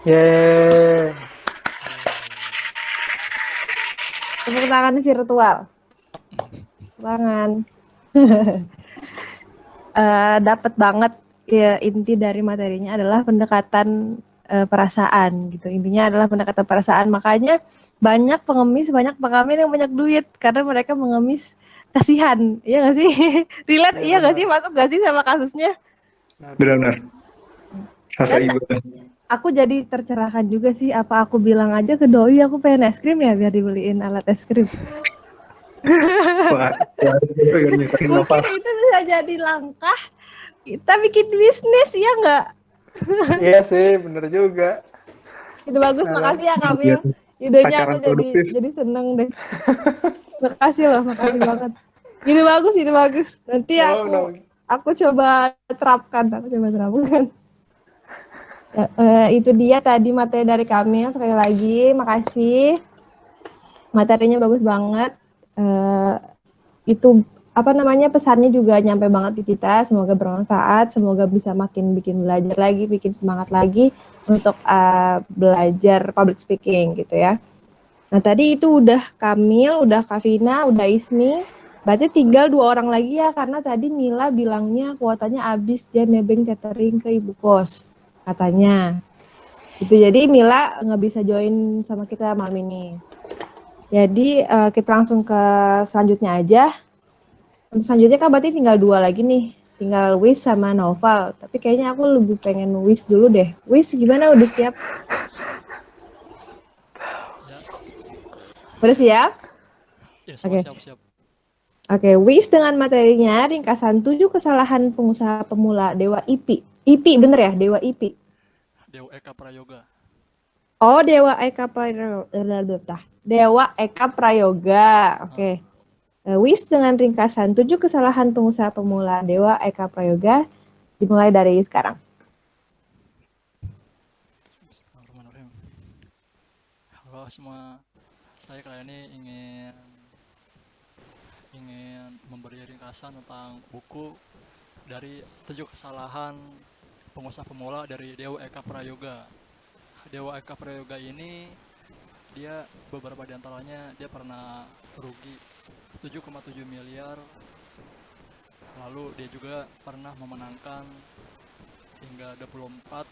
Yeay. Tepuk tangan virtual. ulangan. Dapat banget ya, inti dari materinya adalah pendekatan perasaan gitu. Intinya adalah pendekatan perasaan. Makanya banyak pengemis, banyak pengamen yang banyak duit karena mereka mengemis kasihan. Iya nggak sih? Relate, Iya iya nggak benar. sih? Masuk nggak sih sama kasusnya? Benar-benar. Rasa Dan ibu. aku jadi tercerahkan juga sih. Apa aku bilang aja ke doi aku pengen es krim ya biar dibeliin alat es krim. Wah, harus gitu ya, misalkan Mungkin apa. itu bisa jadi langkah kita bikin bisnis ya nggak? Iya sih, bener juga. Ide bagus, Nah, makasih ya Biar Kamil. Idenya aku pacaran produktif. jadi seneng deh. Makasih loh, makasih banget. Ide bagus, ide bagus. Nanti no, no. aku coba terapkan, aku coba terapkan. Itu dia tadi materi dari Kamil. Sekali lagi, makasih. Materinya bagus banget. Itu apa namanya, pesannya juga nyampe banget di kita. Semoga bermanfaat, semoga bisa makin bikin belajar lagi, bikin semangat lagi untuk belajar public speaking gitu ya. Nah tadi itu udah Kamil, udah Kavina, udah Ismi. Berarti tinggal 2 orang lagi ya, karena tadi Mila bilangnya kuotanya habis, dia nebeng catering ke ibu kos katanya. Itu jadi Mila nggak bisa join sama kita malam ini. Jadi kita langsung ke selanjutnya aja. Untuk selanjutnya kan berarti tinggal 2 lagi nih. Tinggal Wis sama Noval. Tapi kayaknya aku lebih pengen Wis dulu deh. Wis gimana, udah siap? Ya, Udah siap? ya semua Oke. siap-siap. Oke, Wis dengan materinya ringkasan 7 kesalahan pengusaha pemula Dewa IP. IP bener ya? Dewa IP. Dewa Eka Prayoga. Oh, Dewa Eka Prayoga. Dewa Eka Prayoga. Oke. Wis dengan ringkasan 7 kesalahan pengusaha pemula Dewa Eka Prayoga, dimulai dari sekarang. Bismillahirrahmanirrahim. Halo semua, saya kali ini ingin memberi ringkasan tentang buku dari 7 kesalahan pengusaha pemula dari Dewa Eka Prayoga. Dewa Eka Prayoga ini dia beberapa di antaranya dia pernah rugi 7,7 miliar. Lalu dia juga pernah memenangkan hingga 24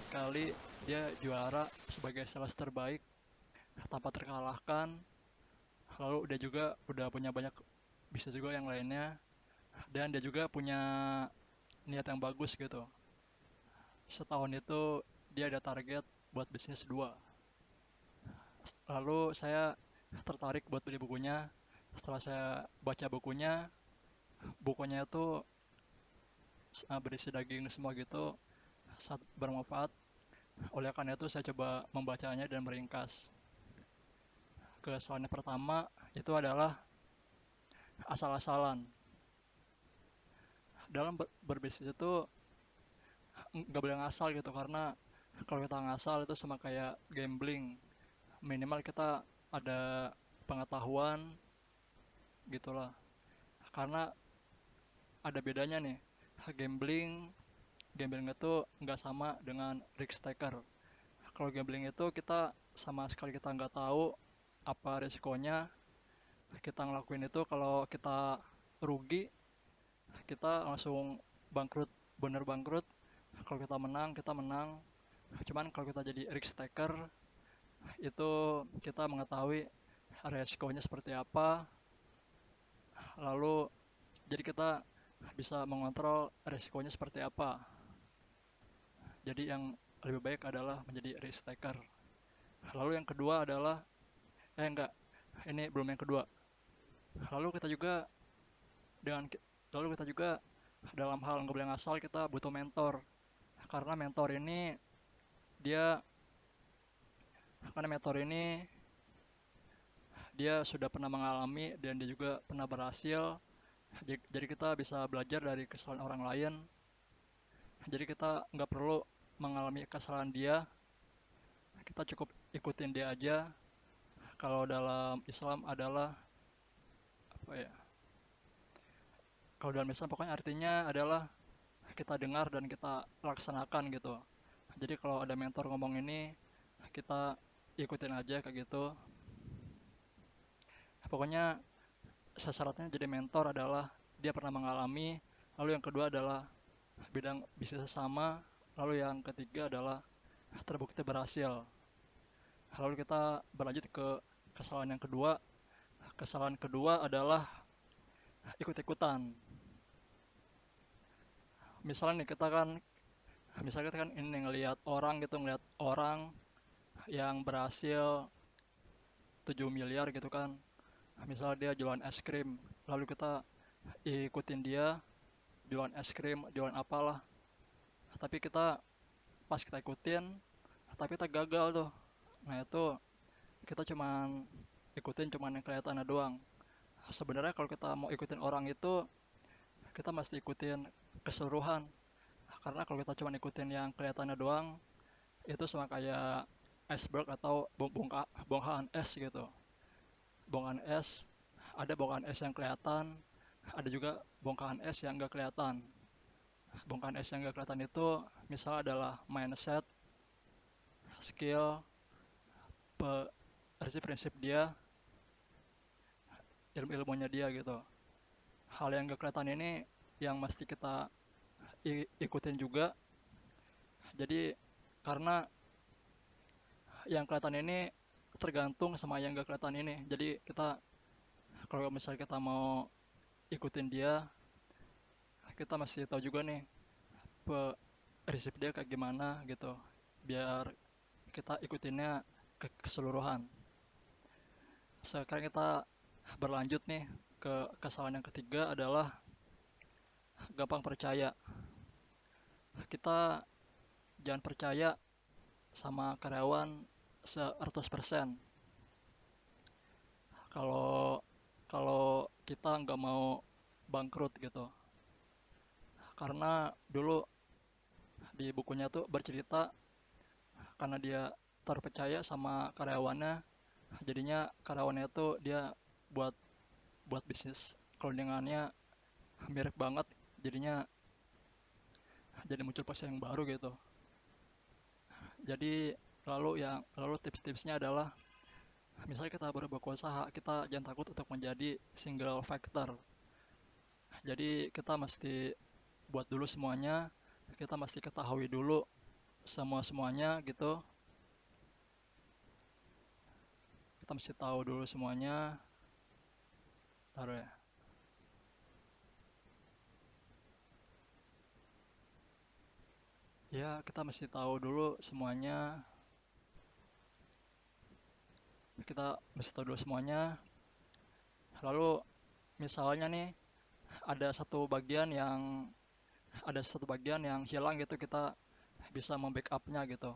kali dia juara sebagai sales terbaik tanpa terkalahkan. Lalu dia juga udah punya banyak bisnis juga yang lainnya, dan dia juga punya niat yang bagus gitu. Setahun itu dia ada target buat bisnis 2. Lalu saya tertarik buat beli bukunya. Setelah saya baca bukunya itu berisi daging semua gitu, sangat bermanfaat. Oleh karena itu saya coba membacanya dan meringkas. Kesalahan yang pertama itu adalah asal-asalan. Dalam berbisnis itu nggak boleh ngasal gitu, karena kalau kita ngasal itu sama kayak gambling. Minimal kita ada pengetahuan gitulah, karena ada bedanya nih. Gambling itu nggak sama dengan risk taker. Kalau gambling itu kita sama sekali kita nggak tahu apa resikonya. Kita ngelakuin itu, kalau kita rugi kita langsung bangkrut, bener bangkrut. Kalau kita menang, kita menang. Cuman kalau kita jadi risk taker, itu kita mengetahui resikonya seperti apa. Lalu jadi kita bisa mengontrol resikonya seperti apa. Jadi yang lebih baik adalah menjadi risk taker. Lalu yang kedua adalah ini belum yang kedua. Lalu kita juga dalam hal nggak boleh ngasal, kita butuh mentor. Karena mentor ini dia sudah pernah mengalami dan dia juga pernah berhasil. Jadi kita bisa belajar dari kesalahan orang lain. Jadi kita nggak perlu mengalami kesalahan dia, kita cukup ikutin dia aja. Kalau dalam Islam adalah kalau dalam Islam pokoknya artinya adalah kita dengar dan kita laksanakan gitu. Jadi kalau ada mentor ngomong ini, kita ikutin aja kayak gitu. Pokoknya syaratnya jadi mentor adalah dia pernah mengalami, lalu yang kedua adalah bidang bisnis sama, lalu yang ketiga adalah terbukti berhasil. Lalu kita berlanjut ke kesalahan yang kedua. Kesalahan kedua adalah ikut-ikutan. Misalnya kita kan ini ngelihat orang yang berhasil 7 miliar gitu kan. Misalnya dia jualan es krim, lalu kita ikutin dia jualan es krim, jualan apalah. Tapi pas kita ikutin, tapi kita gagal tuh. Nah itu kita ikutin cuman yang kelihatannya doang. Sebenarnya kalau kita mau ikutin orang itu, kita mesti ikutin keseluruhan. Karena kalau kita cuma ikutin yang kelihatannya doang, itu sama kayak iceberg atau bongkahan es gitu. Bongkahan es, ada bongkahan es yang kelihatan, ada juga bongkahan es yang nggak kelihatan. Bongkahan es yang nggak kelihatan itu misalnya adalah mindset, skill, prinsip dia, ilmunya dia gitu. Hal yang nggak kelihatan ini yang mesti kita ikutin juga. Jadi karena yang kelihatan ini tergantung sama yang nggak kelihatan ini. Jadi kalau misalnya kita mau ikutin dia, kita mesti tahu juga nih prinsip dia kayak gimana gitu, biar kita ikutinnya keseluruhan. Sekarang kita berlanjut nih ke kesalahan yang ketiga adalah gampang percaya. Kita jangan percaya sama karyawan 100%. Kalau kita nggak mau bangkrut gitu. Karena dulu di bukunya tuh bercerita karena dia terpercaya sama karyawannya, jadinya karyawannya tuh dia buat bisnis cloningannya mirip banget, jadinya jadi muncul pasien yang baru gitu. Jadi lalu tips-tipsnya adalah misalnya kita baru buka usaha, kita jangan takut untuk menjadi single factor. Jadi kita mesti buat dulu semuanya, kita mesti ketahui dulu semuanya gitu. Kita mesti tahu dulu semuanya. Taruh ya. Ya, kita mesti tahu dulu semuanya. Lalu misalnya nih ada satu bagian yang hilang gitu, kita bisa membackup-nya gitu.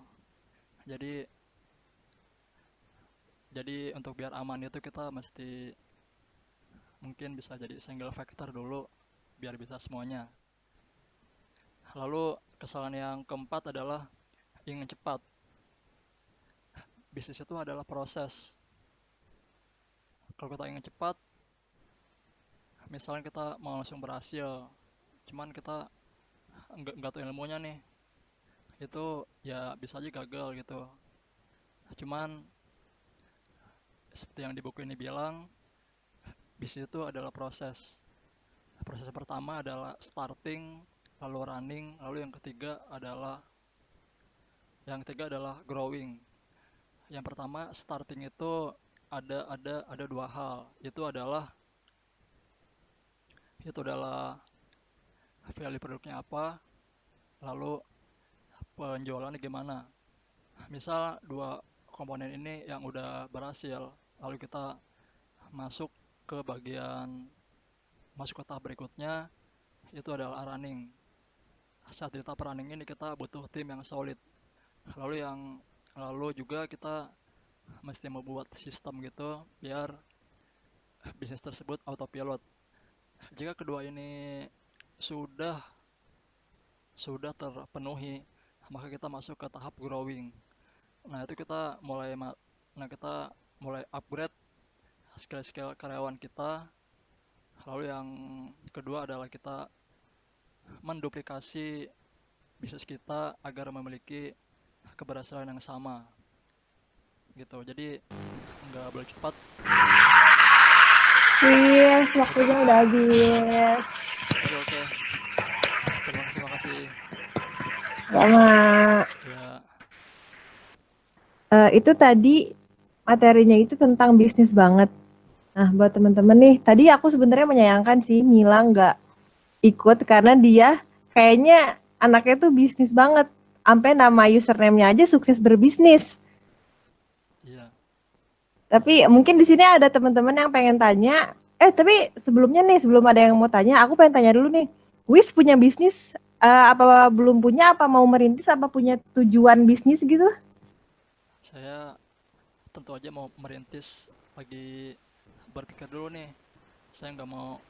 Jadi untuk biar aman itu kita mesti mungkin bisa jadi single factor dulu biar bisa semuanya. Lalu kesalahan yang keempat adalah ingin cepat. Bisnis itu adalah proses. Kalau kita ingin cepat, misalnya kita mau langsung berhasil, cuman kita nggak tahu ilmunya nih, itu ya bisa aja gagal gitu. Cuman seperti yang di buku ini bilang, bisnis itu adalah proses. Proses pertama adalah starting, lalu running, lalu yang ketiga adalah growing. Yang pertama starting itu ada dua hal. Itu adalah value produknya apa, lalu penjualannya gimana. Misal dua komponen ini yang udah berhasil, lalu kita masuk ke tahap berikutnya, itu adalah running. Saat di tahap running ini kita butuh tim yang solid. Lalu juga kita mesti membuat sistem gitu biar bisnis tersebut autopilot. Jika kedua ini sudah terpenuhi, maka kita masuk ke tahap growing. Nah, itu kita mulai upgrade skill karyawan kita. Lalu yang kedua adalah kita menduplikasi bisnis kita agar memiliki keberhasilan yang sama gitu. Jadi nggak boleh cepat, Wis, waktunya udah habis. Oke. Terima kasih. Sama. Ya, Itu tadi materinya itu tentang bisnis banget. Nah, buat temen-temen nih, tadi aku sebenarnya menyayangkan sih Mila nggak ikut karena dia kayaknya anaknya tuh bisnis banget. Sampai nama username-nya aja sukses berbisnis. iya. Tapi mungkin di sini ada teman-teman yang pengen tanya. Tapi sebelumnya nih, sebelum ada yang mau tanya, aku pengen tanya dulu nih. Wis punya bisnis apa belum punya? Apa mau merintis? Apa punya tujuan bisnis gitu? Saya tentu aja mau merintis, lagi berpikir dulu nih. Saya nggak mau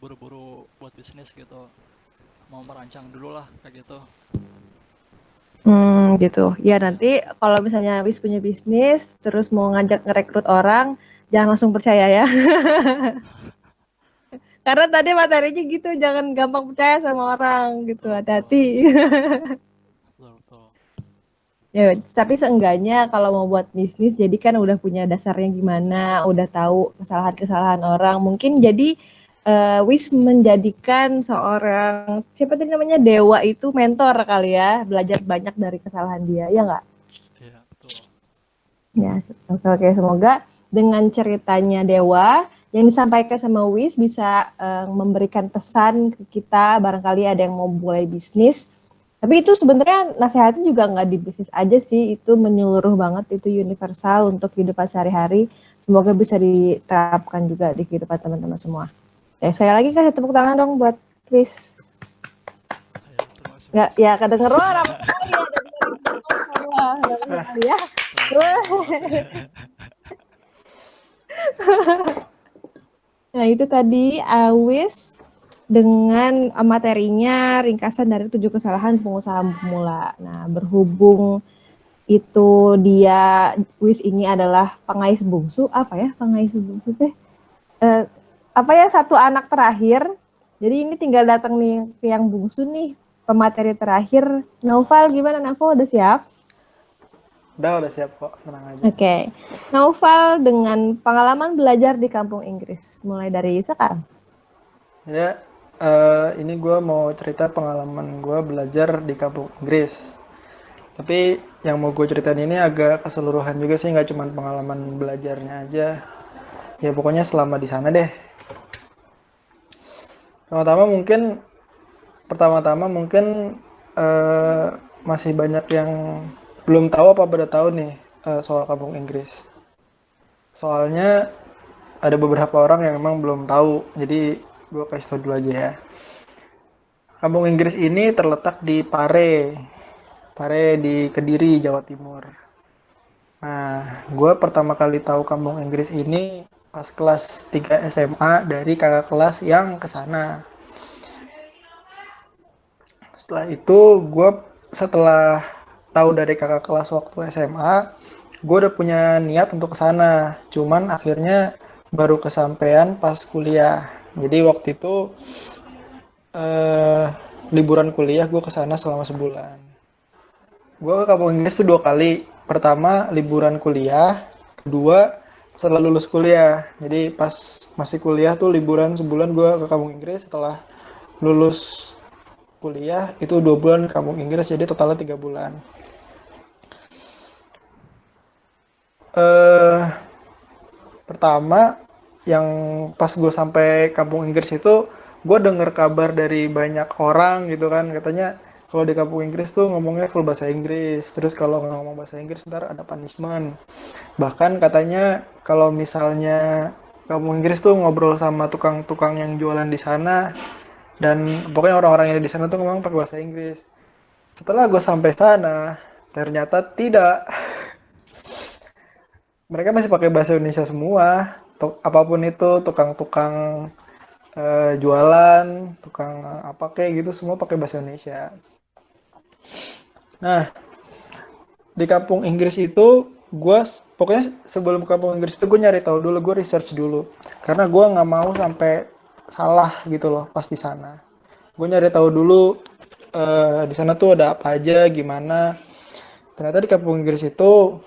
buru-buru buat bisnis gitu. Mau merancang dulu lah kayak gitu. Gitu. Ya nanti kalau misalnya Wis punya bisnis, terus mau ngajak ngerekrut orang, jangan langsung percaya ya. Karena tadi materinya gitu, jangan gampang percaya sama orang gitu, hati-hati. Betul. Ya, tapi seenggaknya kalau mau buat bisnis, jadi kan udah punya dasarnya gimana, udah tahu kesalahan-kesalahan orang. Mungkin jadi Wis menjadikan seorang, siapa tadi namanya, Dewa itu mentor kali ya, belajar banyak dari kesalahan dia, ya nggak? Iya, betul. Ya, oke. Semoga dengan ceritanya Dewa yang disampaikan sama Wis bisa memberikan pesan ke kita, barangkali ada yang mau mulai bisnis. Tapi itu sebenarnya nasihatnya juga nggak di bisnis aja sih, itu menyeluruh banget, itu universal untuk kehidupan sehari-hari. Semoga bisa diterapkan juga di kehidupan teman-teman semua. Saya lagi kasih tepuk tangan dong buat Wis. Ayo, terima kasih. Nggak, ya kedengeran apa kali ya dari ya. Nah itu tadi Wis dengan materinya ringkasan dari 7 kesalahan pengusaha pemula. Nah berhubung itu dia Wis ini adalah pengais bungsu, apa ya pengais bungsu teh? Apa ya, satu anak terakhir. Jadi ini tinggal datang nih ke yang bungsu nih, pemateri terakhir. Naufal gimana, Naufal udah siap? Udah siap kok, tenang aja. Oke. Naufal dengan pengalaman belajar di kampung Inggris, mulai dari sekarang. Ya, ini gue mau cerita pengalaman gue belajar di kampung Inggris. Tapi yang mau gue ceritain ini agak keseluruhan juga sih, nggak cuma pengalaman belajarnya aja. Ya pokoknya selama di sana deh. Pertama-tama mungkin masih banyak yang belum tahu apa pada tahu nih soal kampung Inggris. Soalnya ada beberapa orang yang memang belum tahu, jadi gue kasih tau dulu aja ya. Kampung Inggris ini terletak di Pare di Kediri, Jawa Timur. Nah, gue pertama kali tahu kampung Inggris ini pas kelas 3 SMA dari kakak kelas yang kesana. Setelah tahu dari kakak kelas waktu SMA, gue udah punya niat untuk kesana. Cuman akhirnya baru kesampaian pas kuliah. Jadi waktu itu liburan kuliah gue kesana selama sebulan. Gue ke kampung Inggris tuh 2 kali. Pertama liburan kuliah, kedua setelah lulus kuliah. Jadi pas masih kuliah tuh liburan sebulan gue ke kampung Inggris. Setelah lulus kuliah itu 2 bulan ke kampung Inggris, jadi totalnya 3 bulan. Pertama yang pas gue sampai kampung Inggris itu, gue denger kabar dari banyak orang gitu kan, katanya kalau di kampung Inggris tuh ngomongnya full bahasa Inggris, terus kalau nggak ngomong bahasa Inggris ntar ada punishment. Bahkan katanya kalau misalnya kampung Inggris tuh ngobrol sama tukang-tukang yang jualan di sana, dan pokoknya orang-orang yang di sana tuh ngomong pakai bahasa Inggris. Setelah gue sampai sana, ternyata tidak. Mereka masih pakai bahasa Indonesia semua. Apapun itu, tukang-tukang jualan, tukang apa kayak gitu, semua pakai bahasa Indonesia. Nah, di kampung Inggris itu, pokoknya sebelum ke kampung Inggris itu gue nyari tahu dulu, gue research dulu. Karena gue nggak mau sampai salah gitu loh pas di sana. Gue nyari tahu dulu di sana tuh ada apa aja, gimana. Ternyata di kampung Inggris itu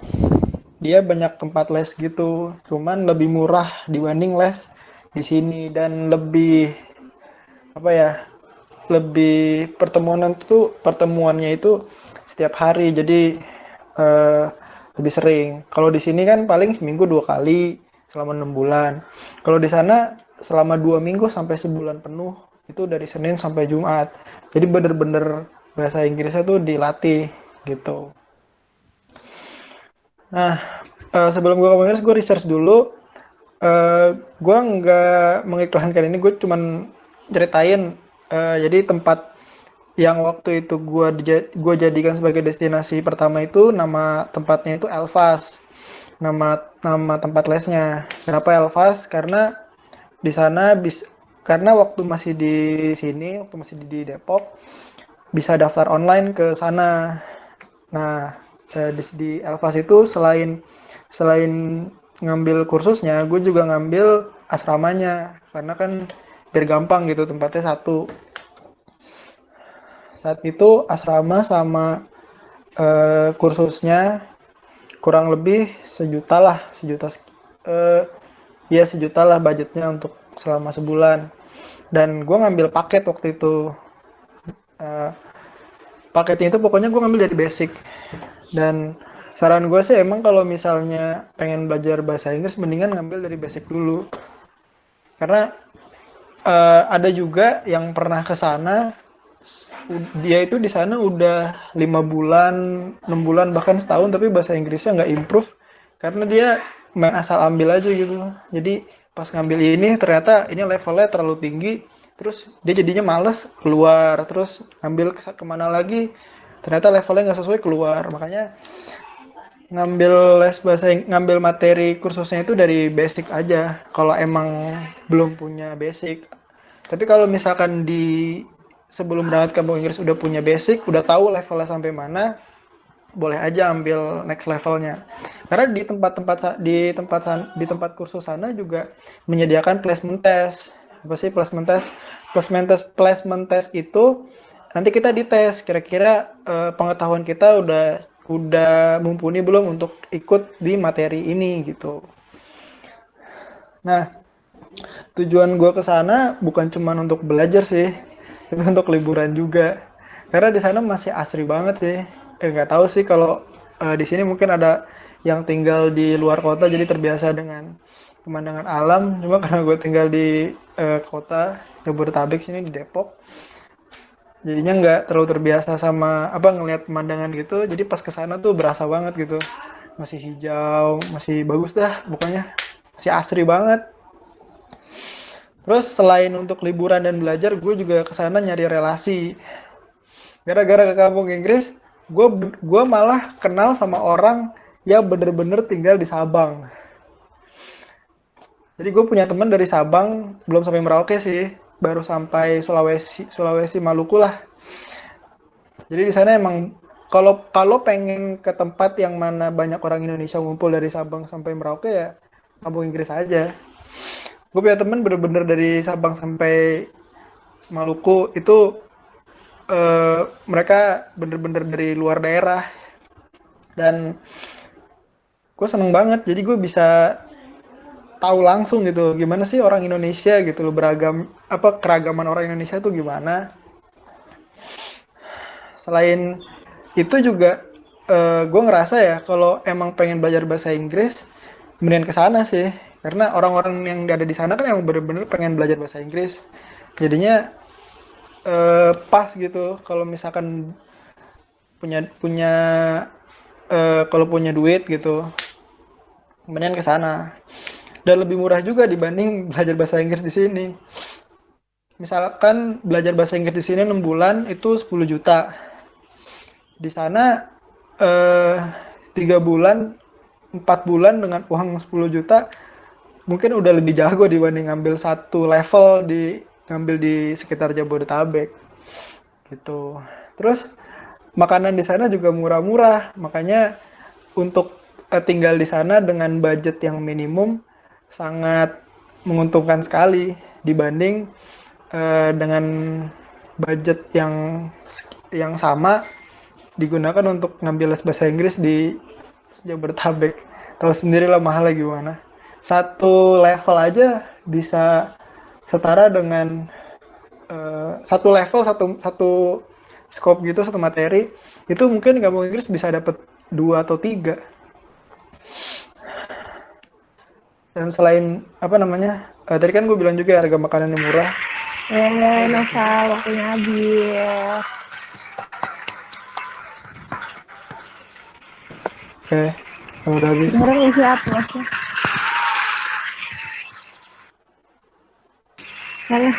dia banyak tempat les gitu, cuman lebih murah dibanding les di sini, dan lebih apa ya, lebih pertemuannya itu setiap hari, jadi eh, lebih sering. Kalau di sini kan paling seminggu 2 kali selama 6 bulan. Kalau di sana selama 2 minggu sampai sebulan penuh, itu dari Senin sampai Jumat. Jadi bener-bener bahasa Inggrisnya tuh dilatih gitu. Nah, sebelum gue ke Inggris, gue research dulu. Gue nggak mengiklankan ini, gue cuman ceritain. Jadi tempat yang waktu itu gue jadikan sebagai destinasi pertama itu, nama tempatnya itu Elvas. Nama tempat lesnya. Kenapa Elvas? Karena di sana karena waktu masih di sini, waktu masih di Depok, bisa daftar online ke sana. Nah, di Elvas itu selain ngambil kursusnya, gue juga ngambil asramanya, karena kan biar gampang gitu, tempatnya satu. Saat itu asrama sama kursusnya kurang lebih sejuta lah, ya sejuta lah budgetnya untuk selama sebulan. Dan gue ngambil paket waktu itu. Eh, Paketnya itu pokoknya gue ngambil dari basic. Dan saran gue sih emang kalau misalnya pengen belajar bahasa Inggris, mendingan ngambil dari basic dulu. Karena ada juga yang pernah ke sana, dia itu di sana udah 5 bulan, 6 bulan, bahkan setahun, tapi bahasa Inggrisnya nggak improve karena dia main asal ambil aja gitu. Jadi pas ngambil ini ternyata ini levelnya terlalu tinggi, terus dia jadinya males keluar, terus ngambil kemana lagi ternyata levelnya nggak sesuai, keluar. Makanya ngambil materi kursusnya itu dari basic aja kalau emang belum punya basic. Tapi kalau misalkan sebelum berangkat ke Inggris udah punya basic, udah tahu levelnya sampai mana, boleh aja ambil next levelnya. Karena di tempat kursus sana juga menyediakan placement test. Apa sih placement test? Placement test itu nanti kita dites kira-kira pengetahuan kita udah mumpuni belum untuk ikut di materi ini gitu. Nah, tujuan gue ke sana bukan cuma untuk belajar sih, tapi untuk liburan juga. Karena di sana masih asri banget sih. Nggak tahu sih kalau di sini mungkin ada yang tinggal di luar kota jadi terbiasa dengan pemandangan alam. Cuma karena gue tinggal di kota Jabodetabek sini di Depok, jadinya nggak terlalu terbiasa sama ngelihat pemandangan gitu. Jadi pas ke sana tuh berasa banget gitu. Masih hijau, masih bagus dah pokoknya. Masih asri banget. Terus selain untuk liburan dan belajar, gue juga kesana nyari relasi. Gara-gara ke kampung Inggris, gue malah kenal sama orang yang bener-bener tinggal di Sabang. Jadi gue punya teman dari Sabang, belum sampai Merauke sih, baru sampai Sulawesi Maluku lah. Jadi di sana emang kalau pengen ke tempat yang mana banyak orang Indonesia ngumpul dari Sabang sampai Merauke, ya kampung Inggris aja. Gue punya temen bener-bener dari Sabang sampai Maluku itu mereka bener-bener dari luar daerah, dan gue seneng banget. Jadi gue bisa tahu langsung gitu gimana sih orang Indonesia gitu loh, keragaman orang Indonesia tuh gimana. Selain itu juga gue ngerasa ya kalau emang pengen belajar bahasa Inggris, mendingan ke sana sih. Karena orang-orang yang ada di sana kan emang bener-bener pengen belajar bahasa Inggris. Jadinya pas gitu kalau misalkan punya kalau punya duit gitu, mendingan ke sana. Dan lebih murah juga dibanding belajar bahasa Inggris di sini. Misalkan belajar bahasa Inggris di sini 6 bulan itu 10 juta. Di sana 3 bulan, 4 bulan dengan uang 10 juta mungkin udah lebih jago dibanding ngambil satu level ngambil di sekitar Jabodetabek gitu. Terus makanan di sana juga murah-murah, makanya untuk tinggal di sana dengan budget yang minimum sangat menguntungkan sekali dibanding dengan budget yang sama digunakan untuk ngambil les bahasa Inggris di Jabodetabek. Tahu sendirilah mahalnya gimana. Satu level aja bisa setara dengan satu level, satu scope gitu, satu materi, itu mungkin kampung Inggris bisa dapat 2 atau 3. Dan selain apa namanya, tadi kan gue bilang juga harga makanannya murah. Noval, waktunya habis. Oke, kalau udah habis. Beneran ngisi apa masnya? Mana?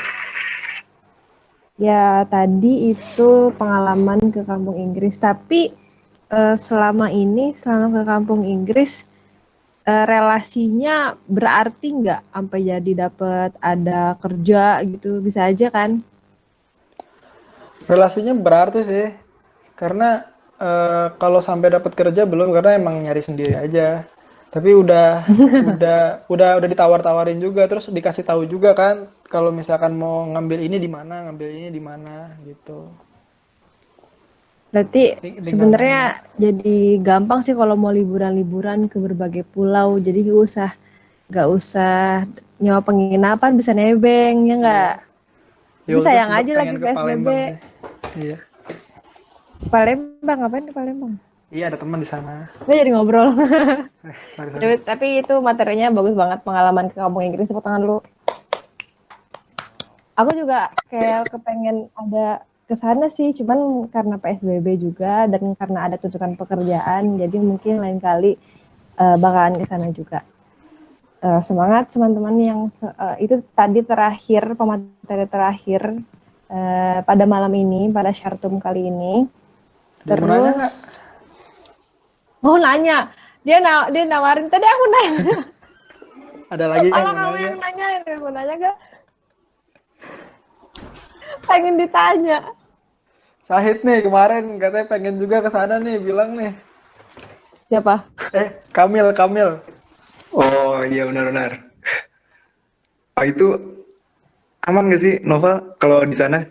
Ya tadi itu pengalaman ke kampung Inggris, tapi selama ke kampung Inggris relasinya berarti nggak sampai jadi dapat ada kerja gitu, bisa aja kan? Relasinya berarti sih, karena kalau sampai dapat kerja belum, karena emang nyari sendiri aja. Tapi udah ditawar-tawarin juga, terus dikasih tahu juga kan, kalau misalkan mau ngambil ini di mana gitu. Berarti Di sebenarnya jadi gampang sih kalau mau liburan-liburan ke berbagai pulau. Jadi nggak usah nyewa penginapan, bisa nebeng ya nggak? Ya Jadi udah sayang sempet aja pengen lagi ke Palembang PSBB. sih. Iya, Palembang, ngapain ke Palembang? iya ada teman di sana. Gue jadi ngobrol. Sorry. Tapi itu materinya bagus banget, pengalaman ke kampung Inggris. Tepuk tangan dulu. Aku juga kayak kepengen ada ke sana sih, cuman karena PSBB juga dan karena ada tuntutan pekerjaan, jadi mungkin lain kali bakalan ke sana juga. Semangat teman-teman yang itu tadi terakhir, pemateri terakhir pada malam ini, pada Syartum kali ini. Dia mau nanya nggak? Terus mau nanya, dia nawarin tadi aku nanya. Ada lagi yang Malah mau kamu nanya? yang nanya, mau nanya gak? Pengen ditanya. Sahid nih kemarin katanya pengen juga ke sana nih, bilang nih. Siapa? Kamil. Oh iya benar-benar. Oh, itu aman nggak sih Nova kalau di sana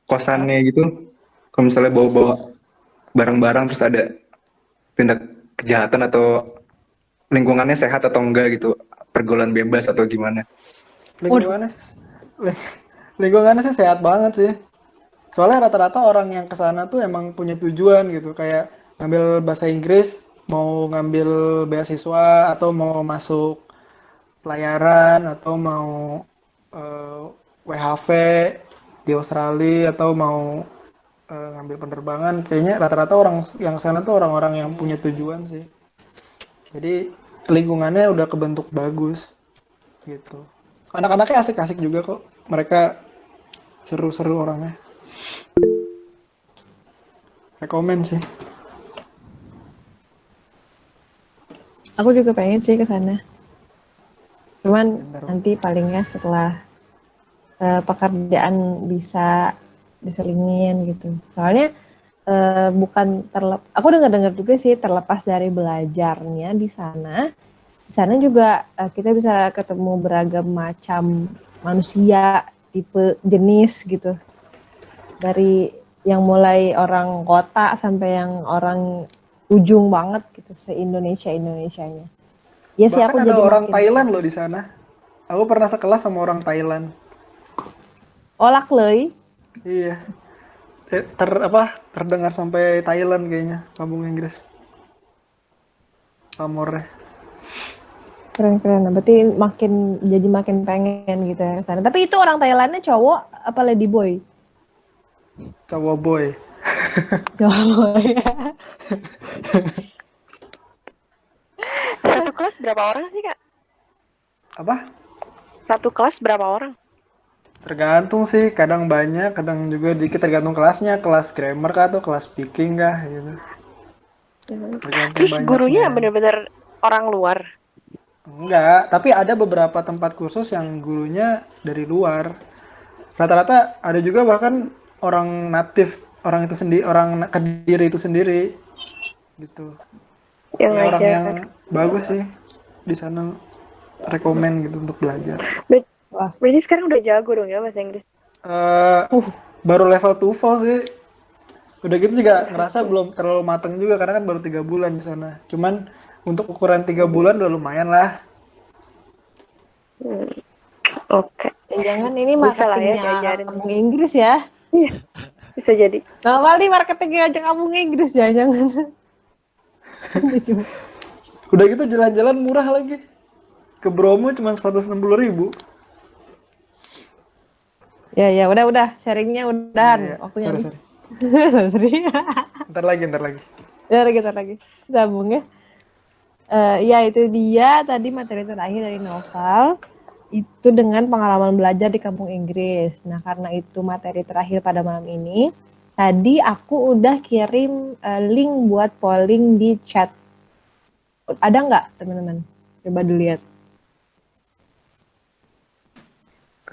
kosannya gitu? Kalau misalnya bawa-bawa barang-barang terus ada tindak kejahatan atau lingkungannya sehat atau enggak gitu, pergaulan bebas atau gimana? Lingkungannya sih sehat banget sih. Soalnya rata-rata orang yang ke sana tuh emang punya tujuan gitu, kayak ngambil bahasa Inggris, mau ngambil beasiswa atau mau masuk pelayaran atau mau eh, WHV di Australia atau mau ngambil penerbangan. Kayaknya rata-rata orang yang sana tuh orang-orang yang punya tujuan sih. Jadi lingkungannya udah kebentuk bagus gitu. Anak-anaknya asik-asik juga kok. Mereka seru-seru orangnya. Rekomen sih. Aku juga pengen sih ke sana. Cuman nanti palingnya setelah pekerjaan bisa diselingin gitu. Soalnya bukan aku dengar juga sih, terlepas dari belajarnya di sana. Di sana juga kita bisa ketemu beragam macam manusia, tipe jenis gitu. Dari yang mulai orang kota sampai yang orang ujung banget gitu, se-Indonesia-Indonesianya. Ya sih, aku Bahkan ada jadi orang makin Thailand loh di sana. Aku pernah sekelas sama orang Thailand. olak leuy. Iya. Terdengar sampai Thailand kayaknya kampung Inggris. Pamornya. Keren. Berarti jadi makin pengen gitu ya ke sana. Tapi itu orang Thailandnya cowok apa lady boy? Cowok boy. Cowok ya. Satu kelas berapa orang sih, Kak? Apa? Satu kelas berapa orang? Tergantung sih, kadang banyak, kadang juga dikit, tergantung kelasnya, kelas grammar kah atau kelas speaking kah gitu. Tergantung Terus gurunya banyaknya. bener-bener orang luar. Enggak, tapi ada beberapa tempat kursus yang gurunya dari luar. Rata-rata ada juga bahkan orang natif, orang itu sendiri, orang Kediri itu sendiri gitu. Yang Ya, orang ngajar. yang bagus sih di sana, rekomen gitu untuk belajar. Berarti sekarang udah jago dong ya bahasa Inggris? Baru level TOEFL sih. Udah gitu juga ngerasa belum terlalu mateng juga karena kan baru 3 bulan di sana. Cuman untuk ukuran 3 bulan udah lumayan lah. Oke, Jangan ini bisa lah ya marketingnya diajarin. kampung Inggris ya. Iya, bisa jadi. Normal nih marketingnya aja kampung Inggris ya, jangan. Udah gitu jalan-jalan murah lagi. Ke Bromo cuma 160.000. Ya, udah. Sharingnya udahan. Iya, Waktunya sorry, habis. sorry. Sorry. Ntar lagi. Ya, kita lagi. Sambung ya. Ya itu dia tadi materi terakhir dari Noval. Itu dengan pengalaman belajar di kampung Inggris. Nah, karena itu materi terakhir pada malam ini, tadi aku udah kirim link buat polling di chat. Ada nggak, teman-teman? Coba dilihat.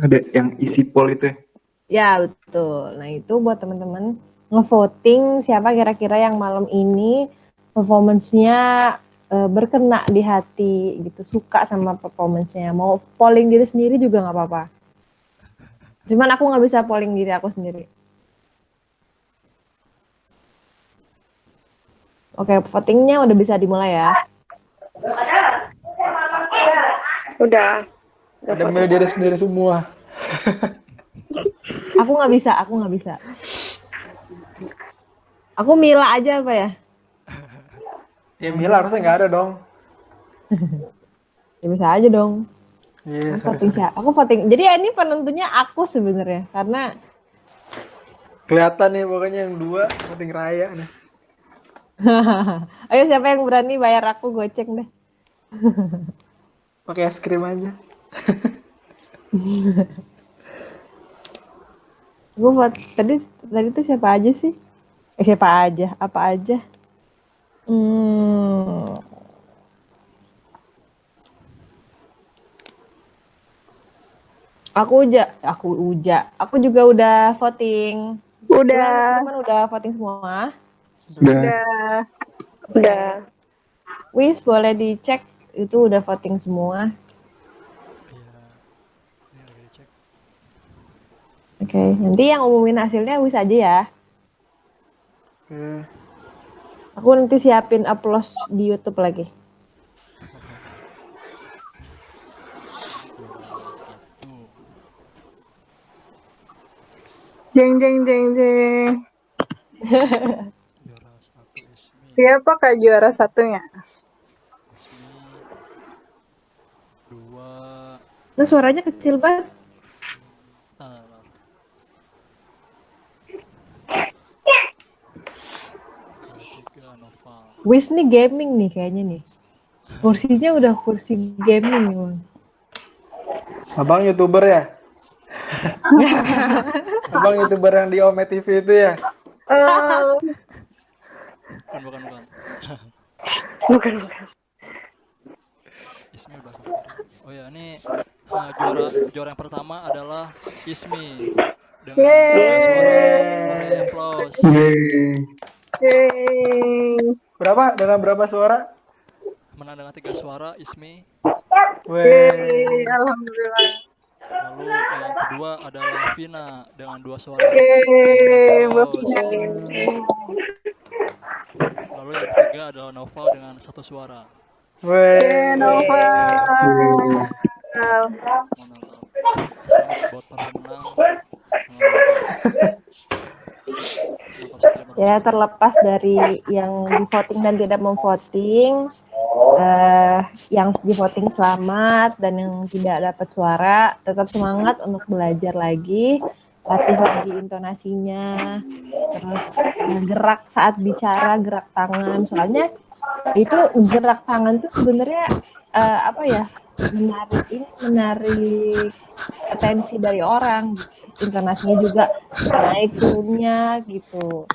Ada yang isi poll itu ya. Ya, betul. Nah, itu buat teman-teman ngevoting siapa kira-kira yang malam ini performance-nya berkena di hati gitu, suka sama performance-nya. Mau polling diri sendiri juga nggak apa-apa. Cuman aku nggak bisa polling diri aku sendiri. Oke, votingnya udah bisa dimulai ya. Udah. Ada milih diri sendiri semua. Aku nggak bisa. Aku Mila aja apa ya? Ya Mila harusnya nggak ada dong. Ya bisa aja dong. Iya, Aku sorry. Aku voting. Jadi ya ini penentunya aku sebenarnya karena Kelihatan nih pokoknya yang 2 voting Raya nih. ayo siapa yang berani bayar aku goceng deh. Pakai es krim aja. Gue buat tadi tuh siapa aja sih? Siapa aja? Apa aja? Aku juga udah voting. Udah. Teman-teman udah voting semua. Udah. Wis boleh dicek itu udah voting semua. Iya, ini udah dicek. Oke, nanti yang umumin hasilnya Wis aja ya. Oke. Aku nanti siapin upload di YouTube lagi. Juara 1. Jeng. Juara 1 Ismi. Siapa kak juara satunya? Ismi 2. Nah, suaranya kecil banget. Nah. Juara 3 Noval. Wis nih gaming nih kayaknya nih. Kursinya udah kursi gaming nih, Bang. Abang YouTuber ya? Abang YouTuber yang di Ome TV itu ya? Bukan. Bukan. Ismi udah aku kirim. Oh ya, ini juara yang pertama adalah Ismi dengan 3 suara. Mari applause. Berapa? Dengan berapa suara? Menang dengan 3 suara Ismi. Weh. Alhamdulillah. Lalu yang kedua adalah Vina dengan 2 suara. Applause. Lalu yang ketiga adalah Noval dengan 1 suara. Weh. Noval. Mantap. Selamat buat para pemenang. Ya, terlepas dari yang di voting dan tidak memvoting, yang di voting selamat dan yang tidak dapat suara, tetap semangat untuk belajar lagi, latih lagi intonasinya, terus gerak saat bicara, gerak tangan. Soalnya itu gerak tangan tuh sebenarnya menarik atensi dari orang. Intonasinya juga naik turunnya gitu.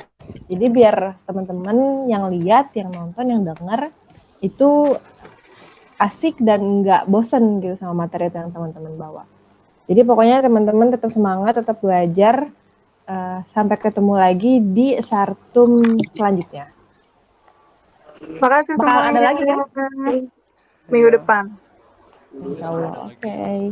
Jadi biar teman-teman yang lihat, yang nonton, yang dengar itu asik dan nggak bosen gitu sama materi yang teman-teman bawa. Jadi pokoknya teman-teman tetap semangat, tetap belajar, sampai ketemu lagi di Sartum selanjutnya. Makasih Bakal semuanya. ada lagi kan? Minggu depan. Insya Allah. Oke.